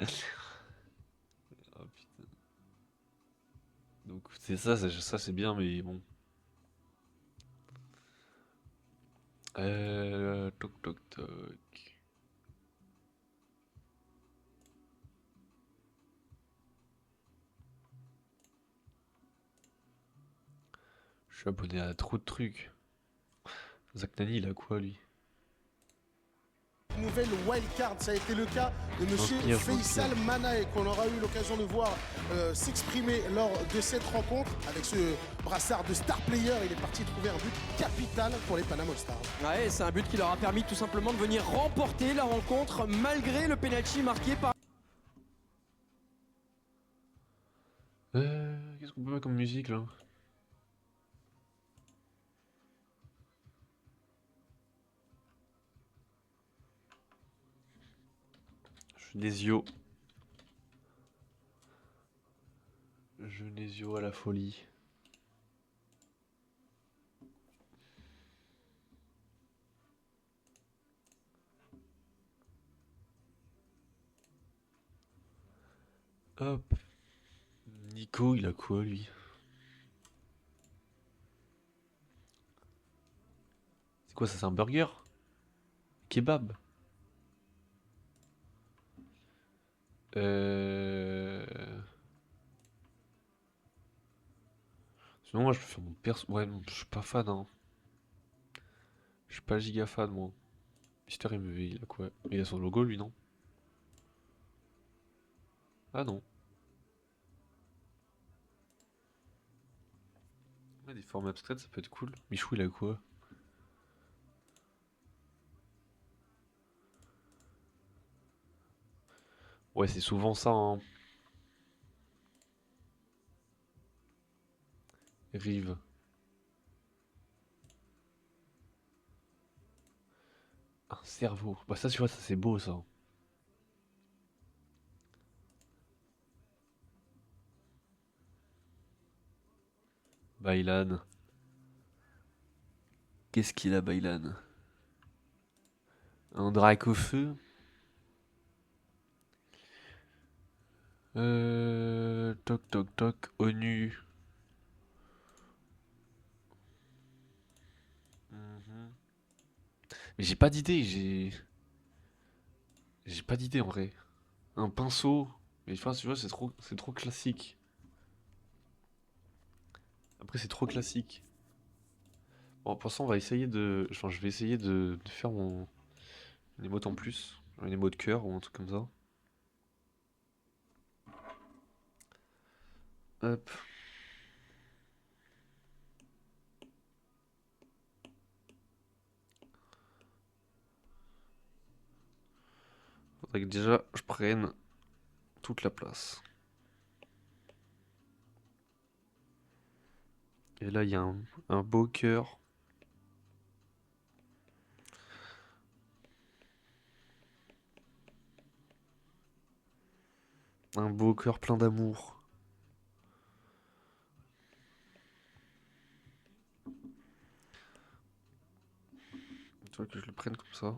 Ah, putain. Donc, c'est ça, ça c'est bien, mais bon. Toc toc toc. Je suis abonné à trop de trucs. Zach Nani, il a quoi, lui? Nouvelle wildcard, ça a été le cas de Je monsieur m'inspire, je Faisal m'inspire. Manae qu'on aura eu l'occasion de voir s'exprimer lors de cette rencontre avec ce brassard de star player. Il est parti trouver un but capital pour les Panama All Stars. Ouais, c'est un but qui leur a permis tout simplement de venir remporter la rencontre malgré le penalty marqué par Qu'est-ce qu'on peut mettre comme musique, là? Genesio. Genesio à la folie. Hop. Nico, il a quoi, lui? C'est quoi, ça, c'est un burger? Kebab? Euh... Sinon, moi, je peux faire mon perso. Ouais, non, je suis pas fan, hein. Je suis pas giga fan, moi. Mister MV, il a quoi? Il a son logo, lui, non? Ah non. Ouais, des formes abstraites, ça peut être cool. Michou, il a quoi? Ouais, c'est souvent ça, hein. Rive. Un cerveau. Bah ça, tu vois, ça c'est beau, ça. Bailan. Qu'est-ce qu'il a, Bailan? Un drac au feu. Toc toc toc. ONU. Mhm. Mais j'ai pas d'idée, j'ai pas d'idée en vrai. Un pinceau. Mais enfin, tu vois, c'est trop classique. Après, c'est trop classique. Bon, pour ça, on va essayer de. Enfin, je vais essayer de faire une émote en plus. Une émote de cœur ou un truc comme ça. Hop. Faudrait que déjà je prenne toute la place. Et là, il y a un beau cœur. Un beau cœur plein d'amour. Tu vois que je le prenne comme ça.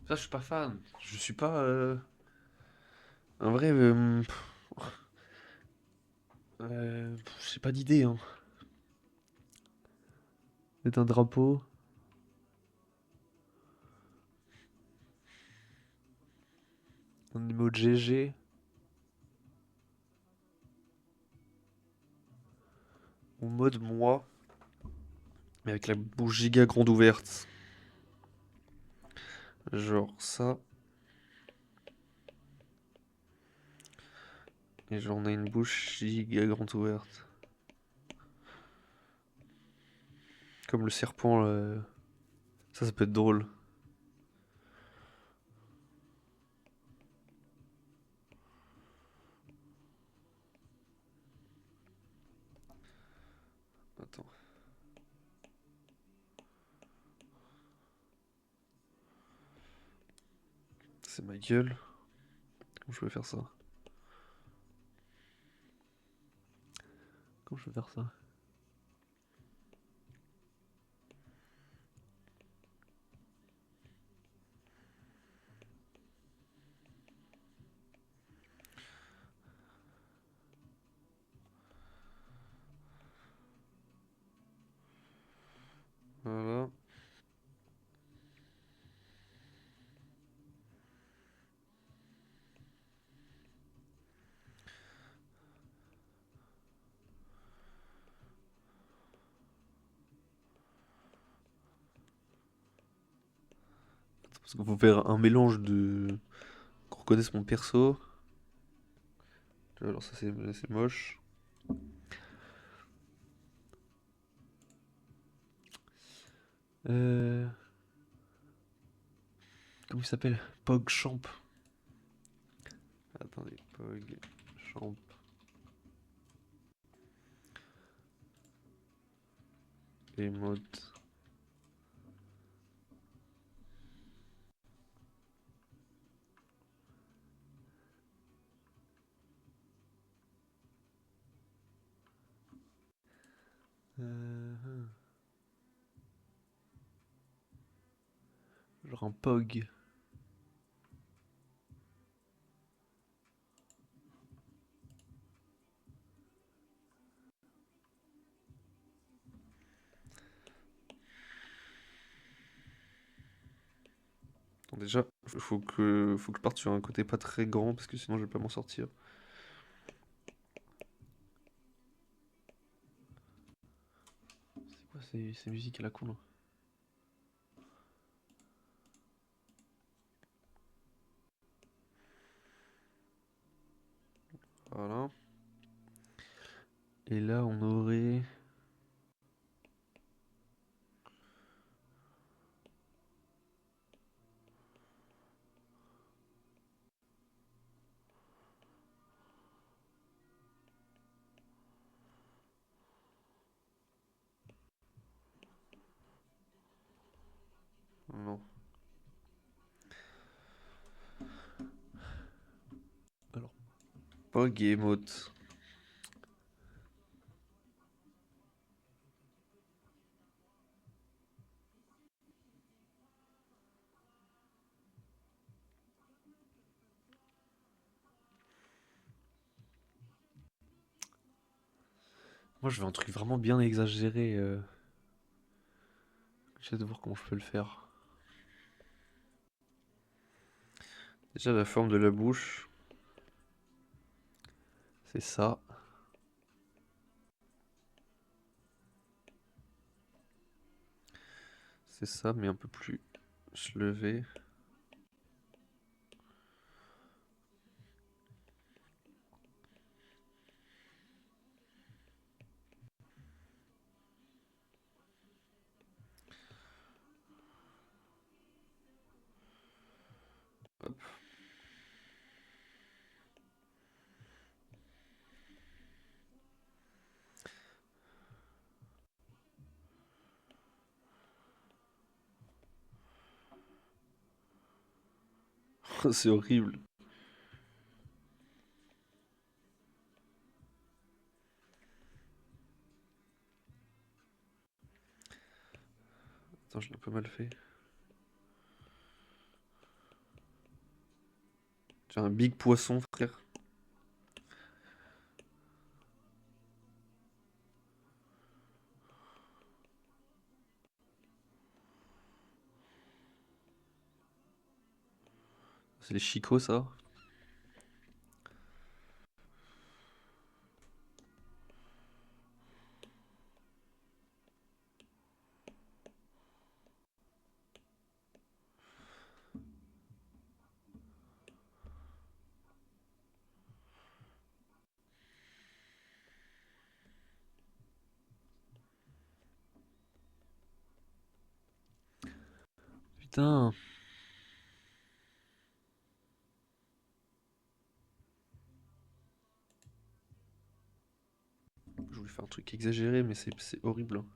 Ça, je suis pas fan. Je suis pas. Un vrai. J'ai pas d'idée, hein. C'est un drapeau. Un emote GG. Ou mode moi. Mais avec la bouche giga grande ouverte. Genre ça. Et genre on a une bouche giga grande ouverte. Comme le serpent. Ça peut être drôle. Attends. C'est ma gueule. Comment je peux faire ça? Comment je peux faire ça? Voilà. Parce qu'on peut faire un mélange de. Qu'on reconnaisse mon perso. Alors ça c'est moche. Euh... Comment il s'appelle? PogChamp. Attendez, PogChamp. Emote. Euh, Genre un Pog. Attends, déjà, faut que je parte sur un côté pas très grand parce que sinon je vais pas m'en sortir. C'est quoi ces musiques à la con là? Voilà. Et là on aurait. Pas game out. Moi, je veux un truc vraiment bien exagéré. J'essaie de voir comment je peux le faire. Déjà, la forme de la bouche, c'est ça. C'est ça, mais un peu plus levé. C'est horrible. Attends, je l'ai un peu mal fait. J'ai un big poisson, frère. C'est les chicots, ça. Putain. Je voulais faire un truc exagéré, mais c'est horrible, hein.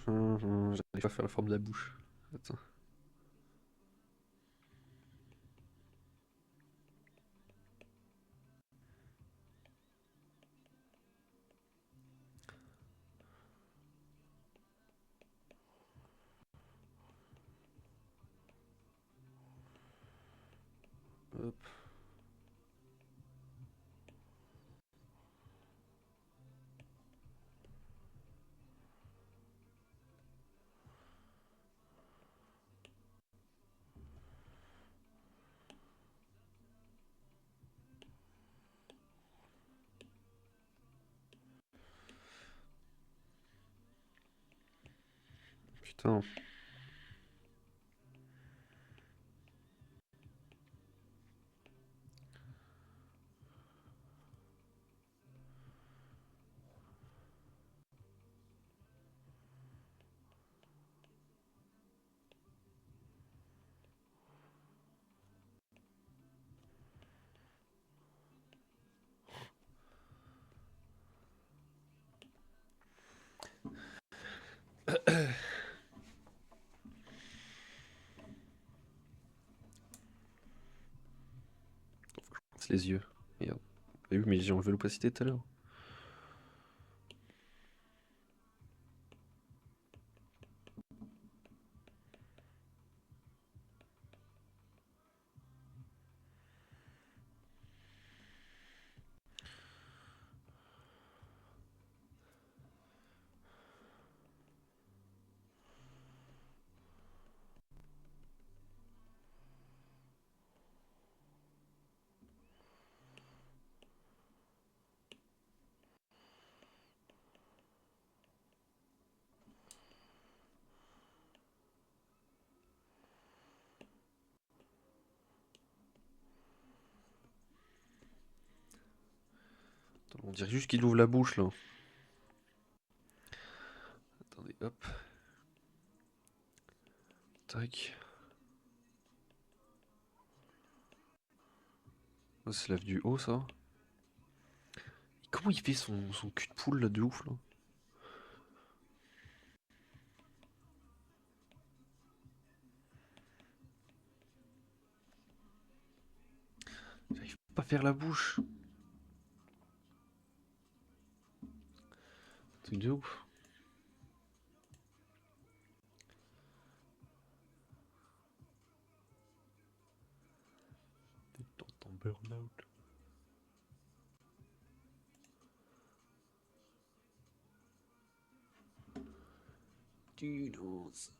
J'arrive pas à faire la forme de la bouche. Attends. Hop. Putain. C'est les yeux. Merde. Mais oui, mais j'ai enlevé l'opacité tout à l'heure. On dirait juste qu'il ouvre la bouche là. Attendez, hop. Tac. Oh, c'est la vue du haut ça. Et comment il fait son cul de poule là de ouf là? J'arrive pas à faire la bouche. Truc de ouf. T'es dans ton burn-out. Dinos.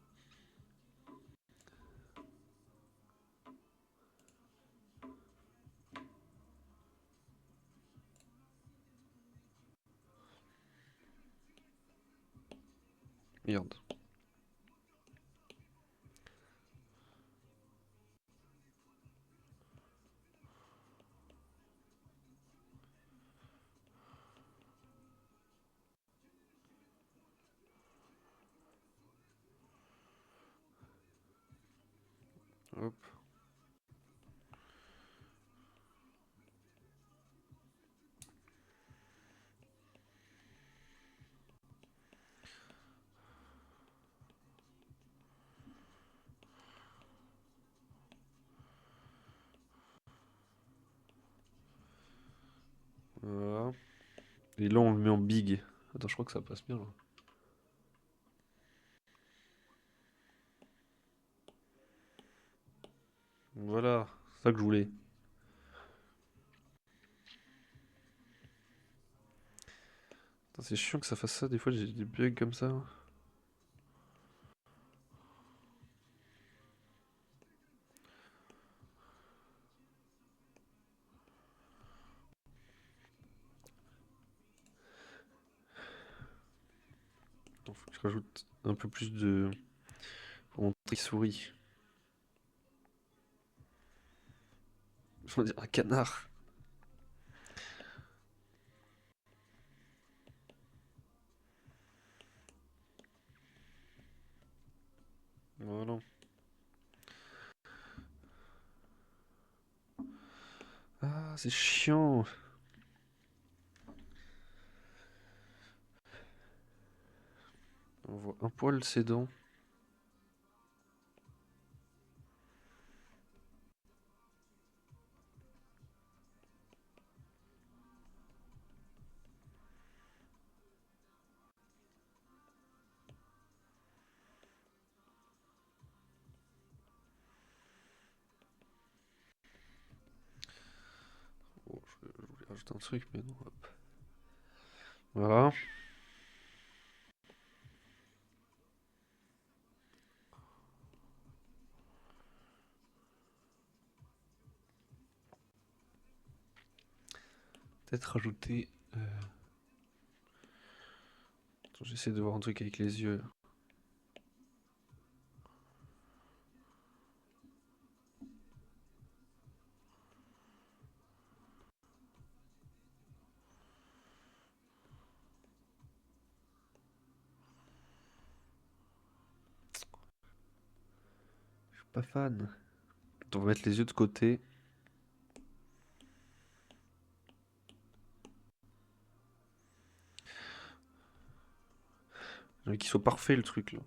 Merde. Hop. Voilà. Et là on le met en big. Attends, je crois que ça passe bien là. Voilà, c'est ça que je voulais. Putain, c'est chiant que ça fasse ça, des fois j'ai des bugs comme ça. Il faut que je rajoute un peu plus de... pour mon souris. Je vais dire un canard. Voilà. Ah, c'est chiant. On voit un poil ses dents. Oh, je voulais rajouter un truc, mais non. Hop. Voilà. Peut-être rajouter... Attends, j'essaie de voir un truc avec les yeux. Je suis pas fan. On va mettre les yeux de côté. J'ai envie qu'il soit parfait le truc là.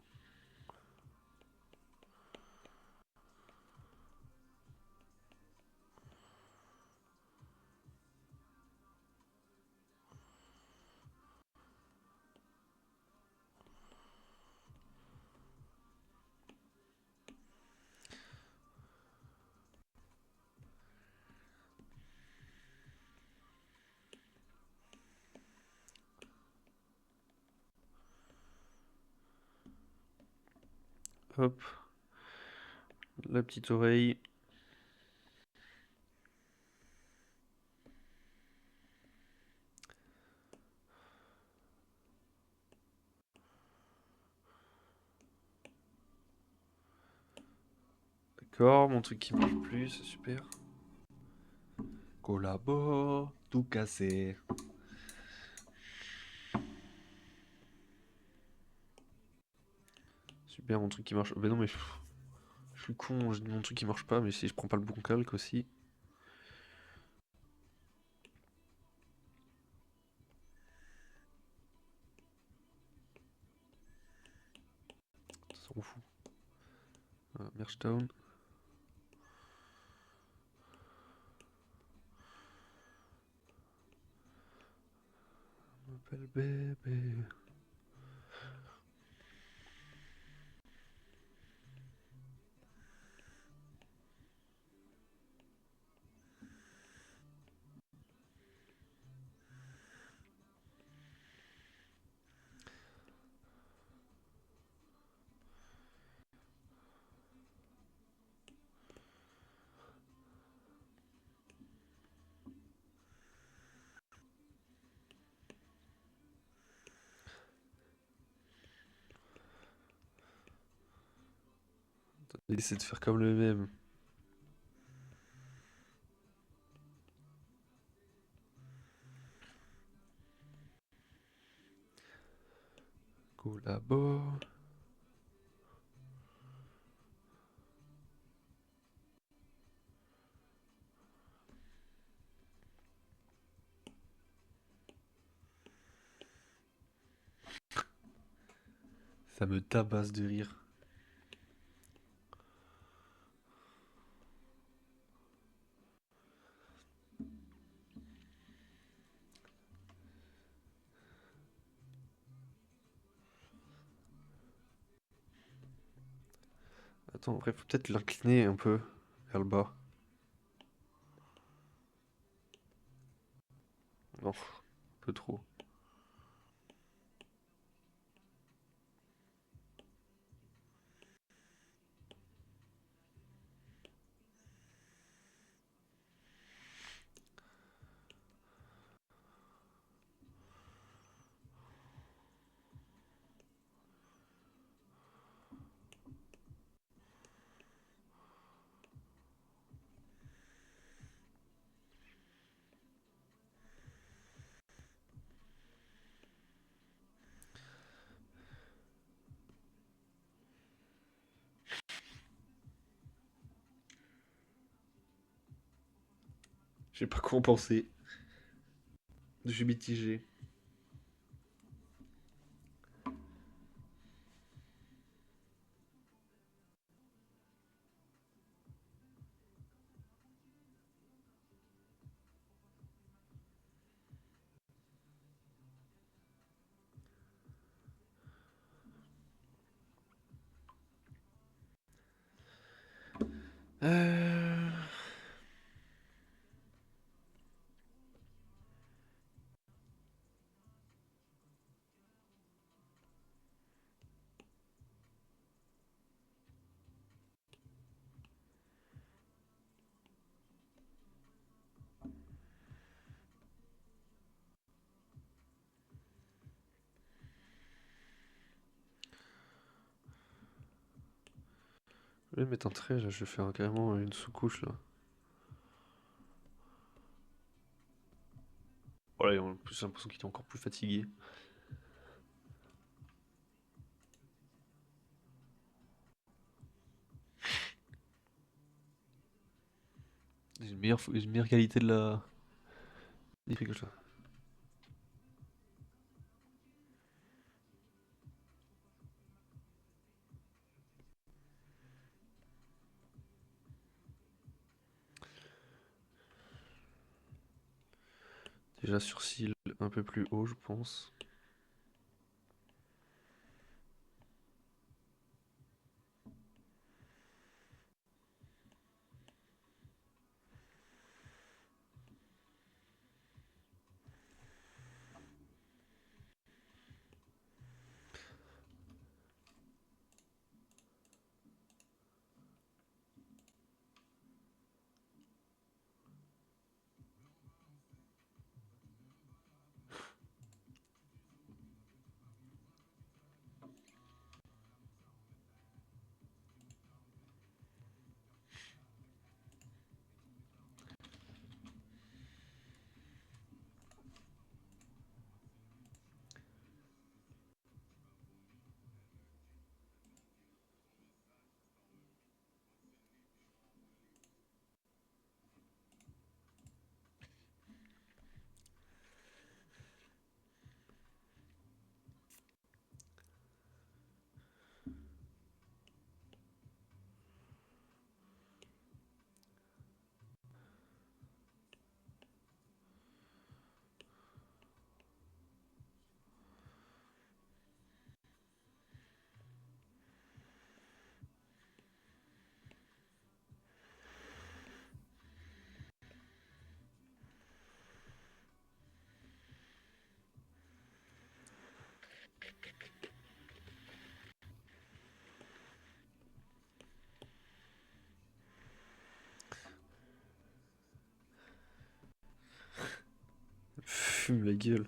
Hop. La petite oreille. D'accord, mon truc qui marche plus, c'est super. Collabo, tout cassé. J'ai bien mon truc qui marche. Mais non, mais je suis con, j'ai mon truc qui marche pas, mais si je prends pas le bon calque aussi. Ça s'en fout. Voilà, Merchtown. M'appelle bébé. Il essaie de faire comme le même. Collabore. Ça me tabasse de rire. Attends, en vrai, faut peut-être l'incliner un peu vers le bas. Non, un peu trop. Je sais pas quoi en penser. Je suis mitigé. Euh... Je vais mettre un trait, là, je vais faire carrément une sous-couche là. Voilà, et en plus j'ai l'impression qu'il est encore plus fatigué. J'ai une meilleure qualité de la... l'effet que ça. Déjà sourcil un peu plus haut, je pense. fume la gueule.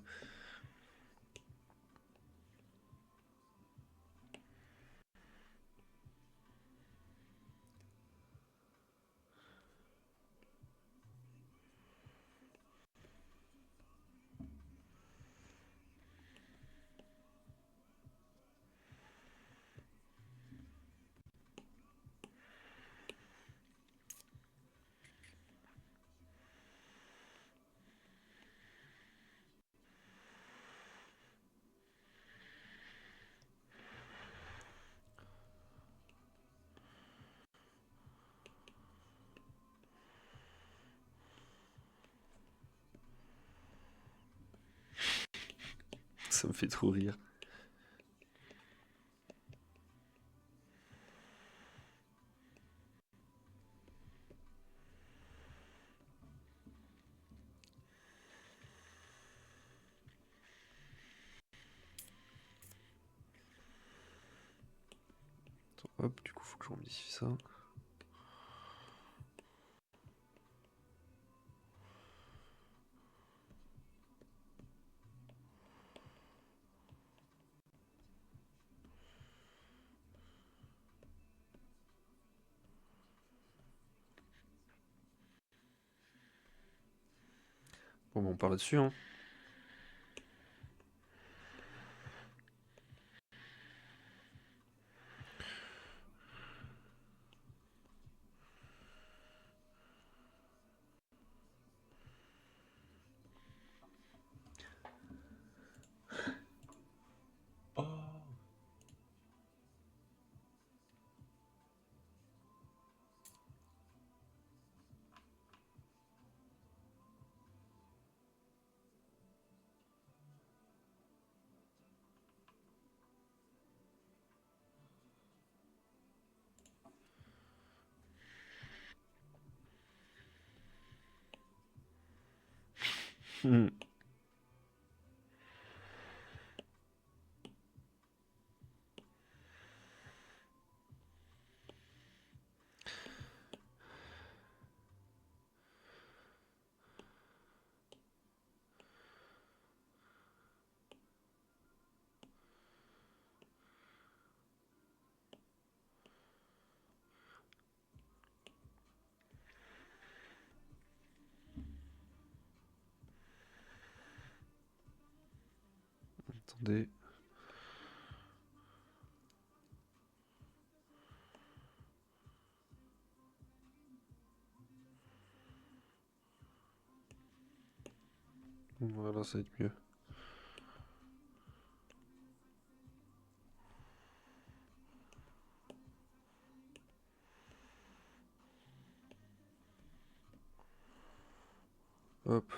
Ça me fait trop rire. Attends, hop, du coup, faut que je remodifie ça. Bon, bah, on part là-dessus, hein. Hmm. Attendez. Voilà, ça va être mieux. Hop.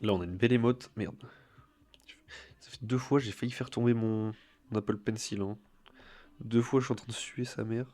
Là, on a une belle émote. Merde. Ça fait 2 fois, j'ai failli faire tomber mon Apple Pencil, hein. 2 fois, je suis en train de suer sa mère.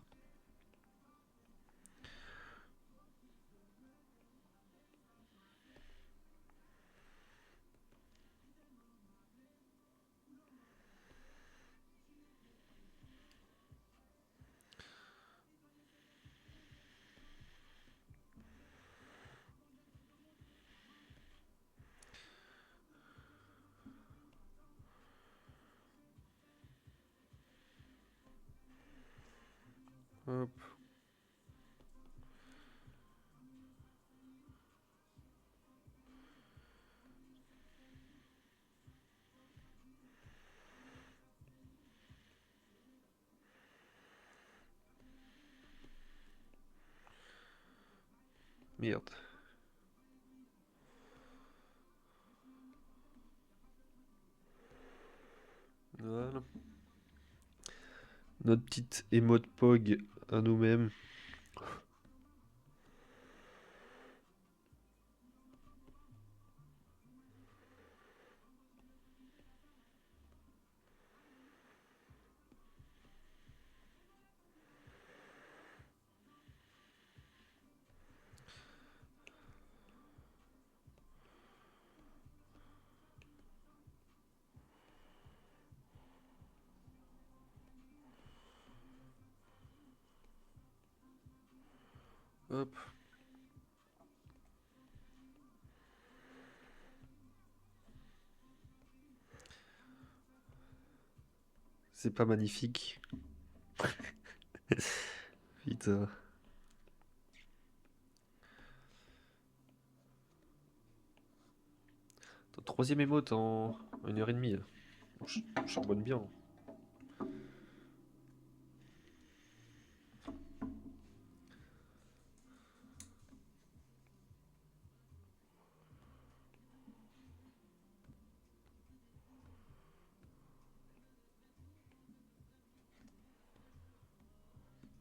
Hop. Merde. Voilà. Notre petite émote POG à nous-mêmes. Hop. C'est pas magnifique. Putain. Troisième émote en 1 heure et demie. Je charbonne bien.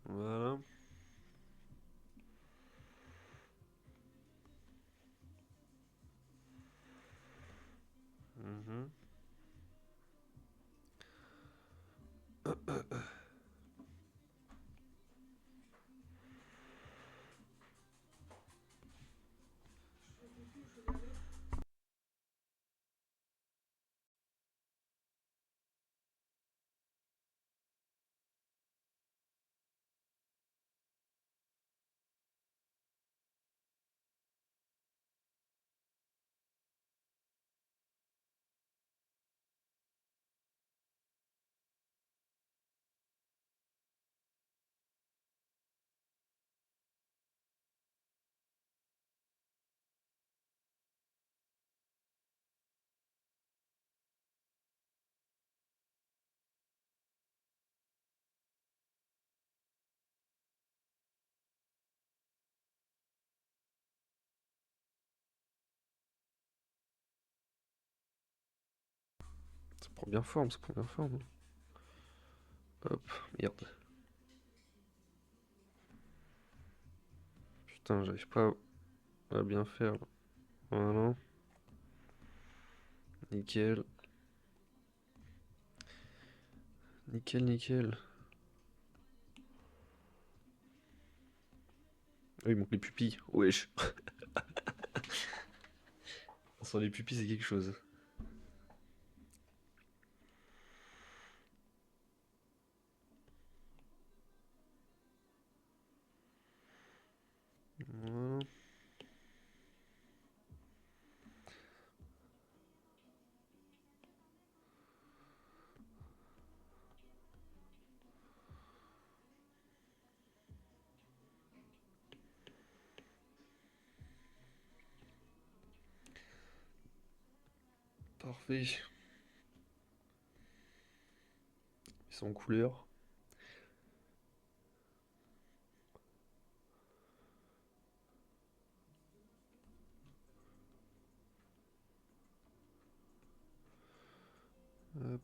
Voilà. Mhm. Ça prend bien forme, ça prend bien forme. Hop, merde. Putain, j'arrive pas à bien faire là. Voilà. Nickel. Nickel, nickel. Ah, il manque les pupilles. Wesh. Sans les pupilles, c'est quelque chose. Voilà. Parfait. Ils sont en couleur. Hop.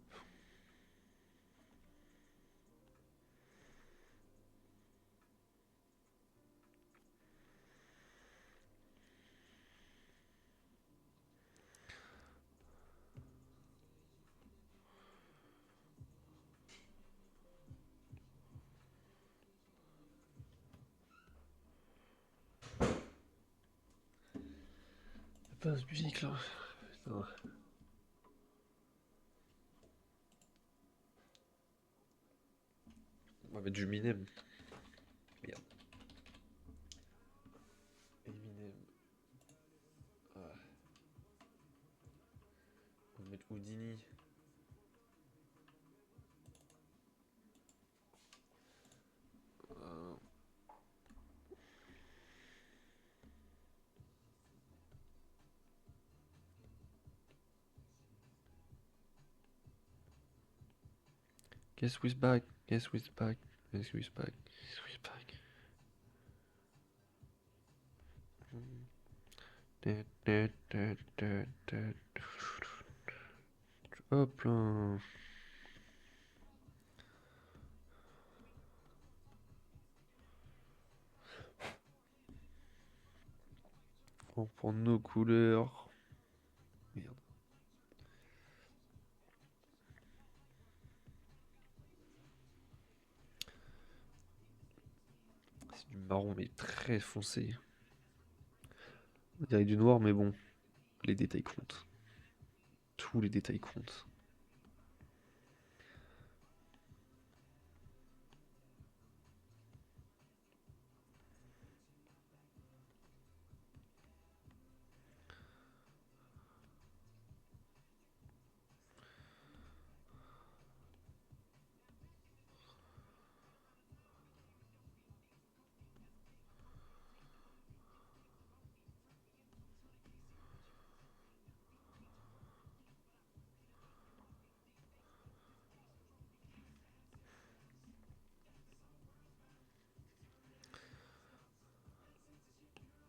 Pas ce musique là. Putain. On va mettre du Minem. Merde. Eminem. Ah. On va mettre Houdini. Euh, Guess who's back? Guess who's back? Guess who's back? Guess who's back? Hop là. On prend nos couleurs. Merde. C'est du marron mais très foncé. On dirait du noir mais bon, les détails comptent. Tous les détails comptent.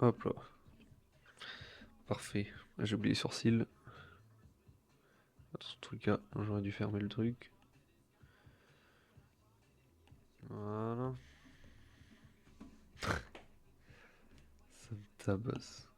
Hop là. Parfait. J'ai oublié les sourcils. Dans ce truc-là, j'aurais dû fermer le truc. Voilà. Ça me tabasse.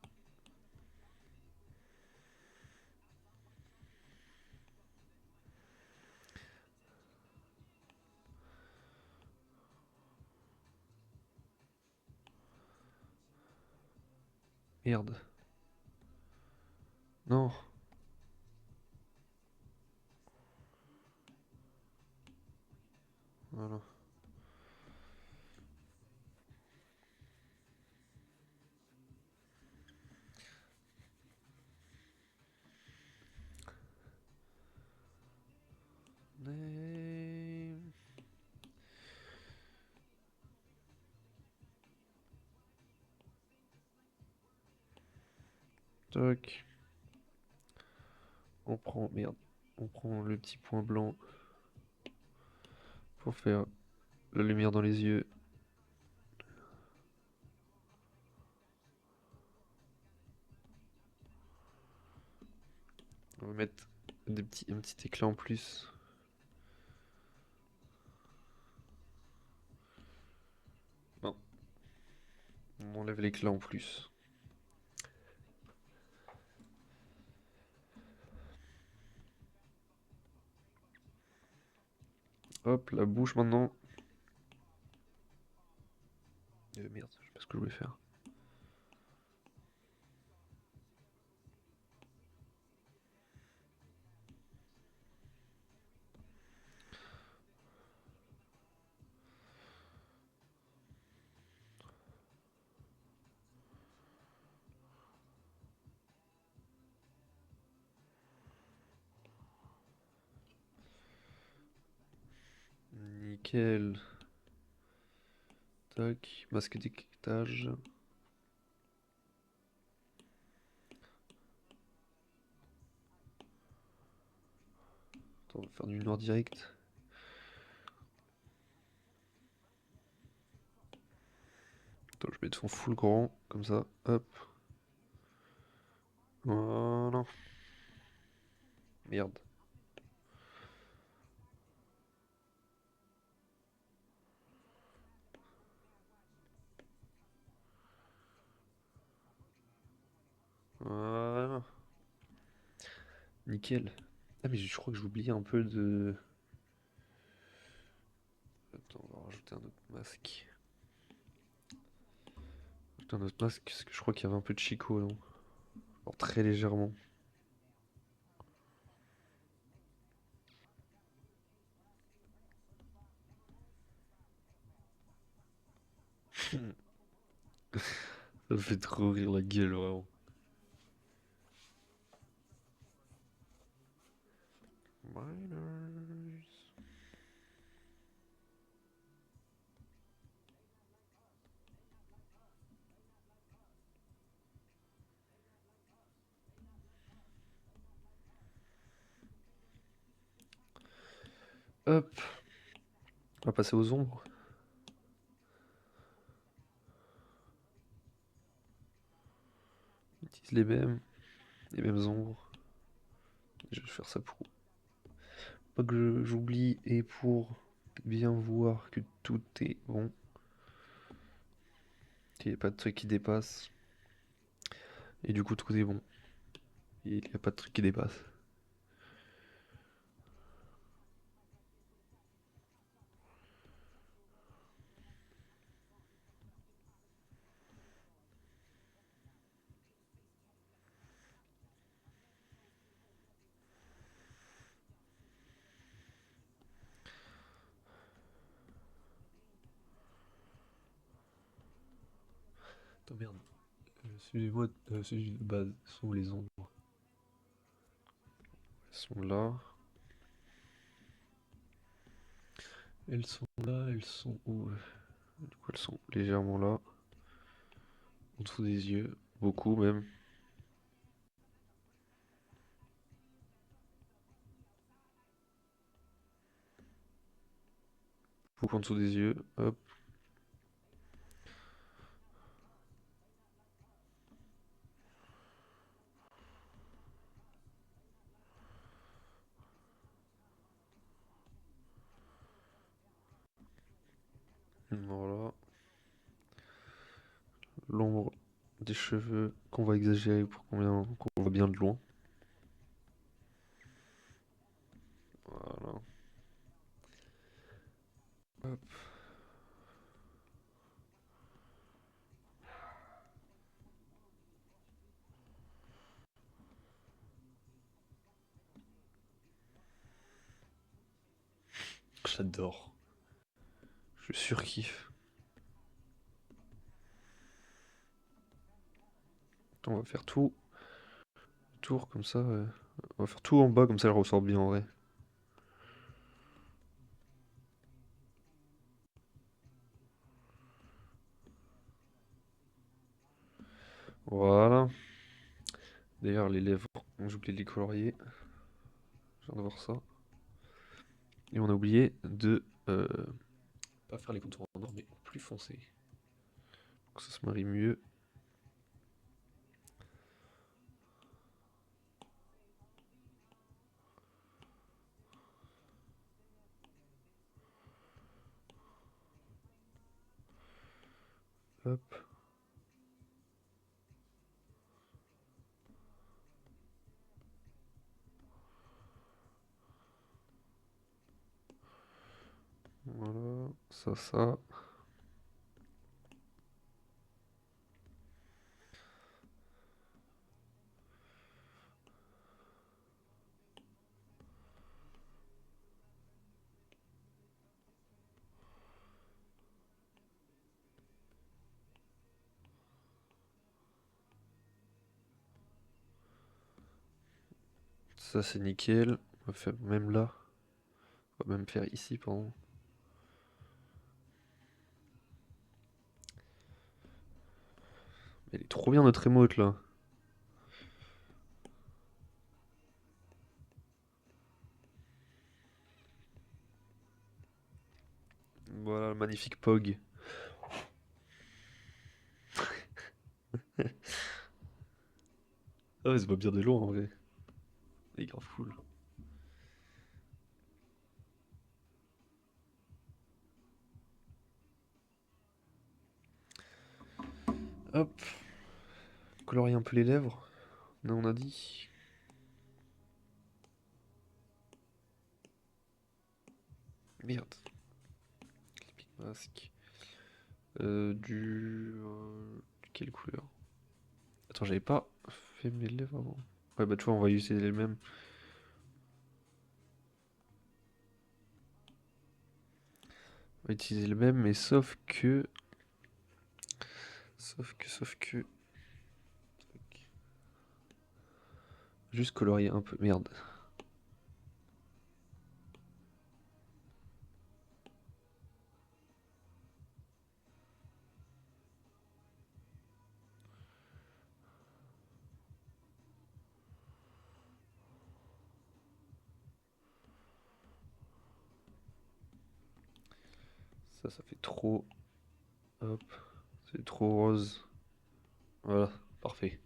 Merde. Non. Voilà. Name. Toc. On prend, merde. On prend le petit point blanc pour faire la lumière dans les yeux. On va mettre un petit éclat en plus. Non. On enlève l'éclat en plus. Hop, la bouche maintenant. Merde, je sais pas ce que je voulais faire. Nickel. Tac, masque d'étiquetage. Attends, on va faire du noir direct. Attends, je mets de fond full grand, comme ça, hop. Voilà. Merde. Voilà. Nickel. Ah mais je crois que j'ai oublié un peu de... Attends, on va rajouter un autre masque. Rajouter un autre masque, parce que je crois qu'il y avait un peu de Chico, non? Alors très légèrement. Ça me fait trop rire la gueule, vraiment. Miners. Hop. On va passer aux ombres. On utilise les mêmes ombres. Je vais faire ça pour pas que j'oublie et pour bien voir que tout est bon. Qu'il n'y ait pas de truc qui dépasse. Et du coup, tout est bon. Il n'y a pas de truc qui dépasse. Attends, merde. Celui de base sont les ombres. Elles sont là. Elles sont là, elles sont où? Du coup, elles sont légèrement là. En dessous des yeux. Beaucoup même. Beaucoup en dessous des yeux. Hop. l'ombre des cheveux qu'on va exagérer pour qu'on voit bien de loin. Voilà. Hop. J'adore. Je surkiffe. On va faire tout tour comme ça. On va faire tout en bas comme ça elle ressort bien en vrai. Voilà. D'ailleurs les lèvres, j'ai oublié de les colorier. Je viens de voir ça. Et on a oublié de pas faire les contours en noir mais plus foncé. Pour que ça se marie mieux. Hop. Voilà, ça. Ça c'est nickel. On va faire même là. On va même faire ici, pardon. Elle est trop bien notre émote là. Voilà, le magnifique Pog. Ah ouais, ça va bien de loin en vrai. Il est grave cool. Hop. Colorier un peu les lèvres. Là on a dit. Merde. Clipping mask. Quelle couleur? Attends, j'avais pas fait mes lèvres avant. Ouais, bah tu vois, on va utiliser les mêmes. On va utiliser le même, mais sauf que. Sauf que. Juste colorier un peu. Merde. Ça fait trop. Hop. C'est trop rose. Voilà, parfait.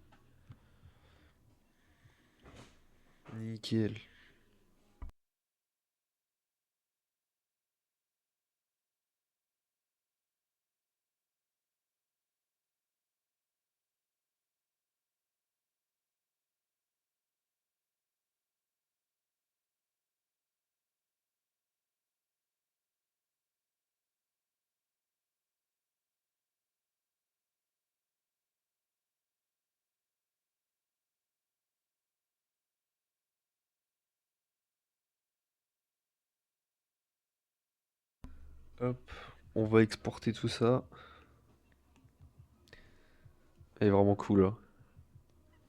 Nickel. Hop. On va exporter tout ça. Elle est vraiment cool, hein.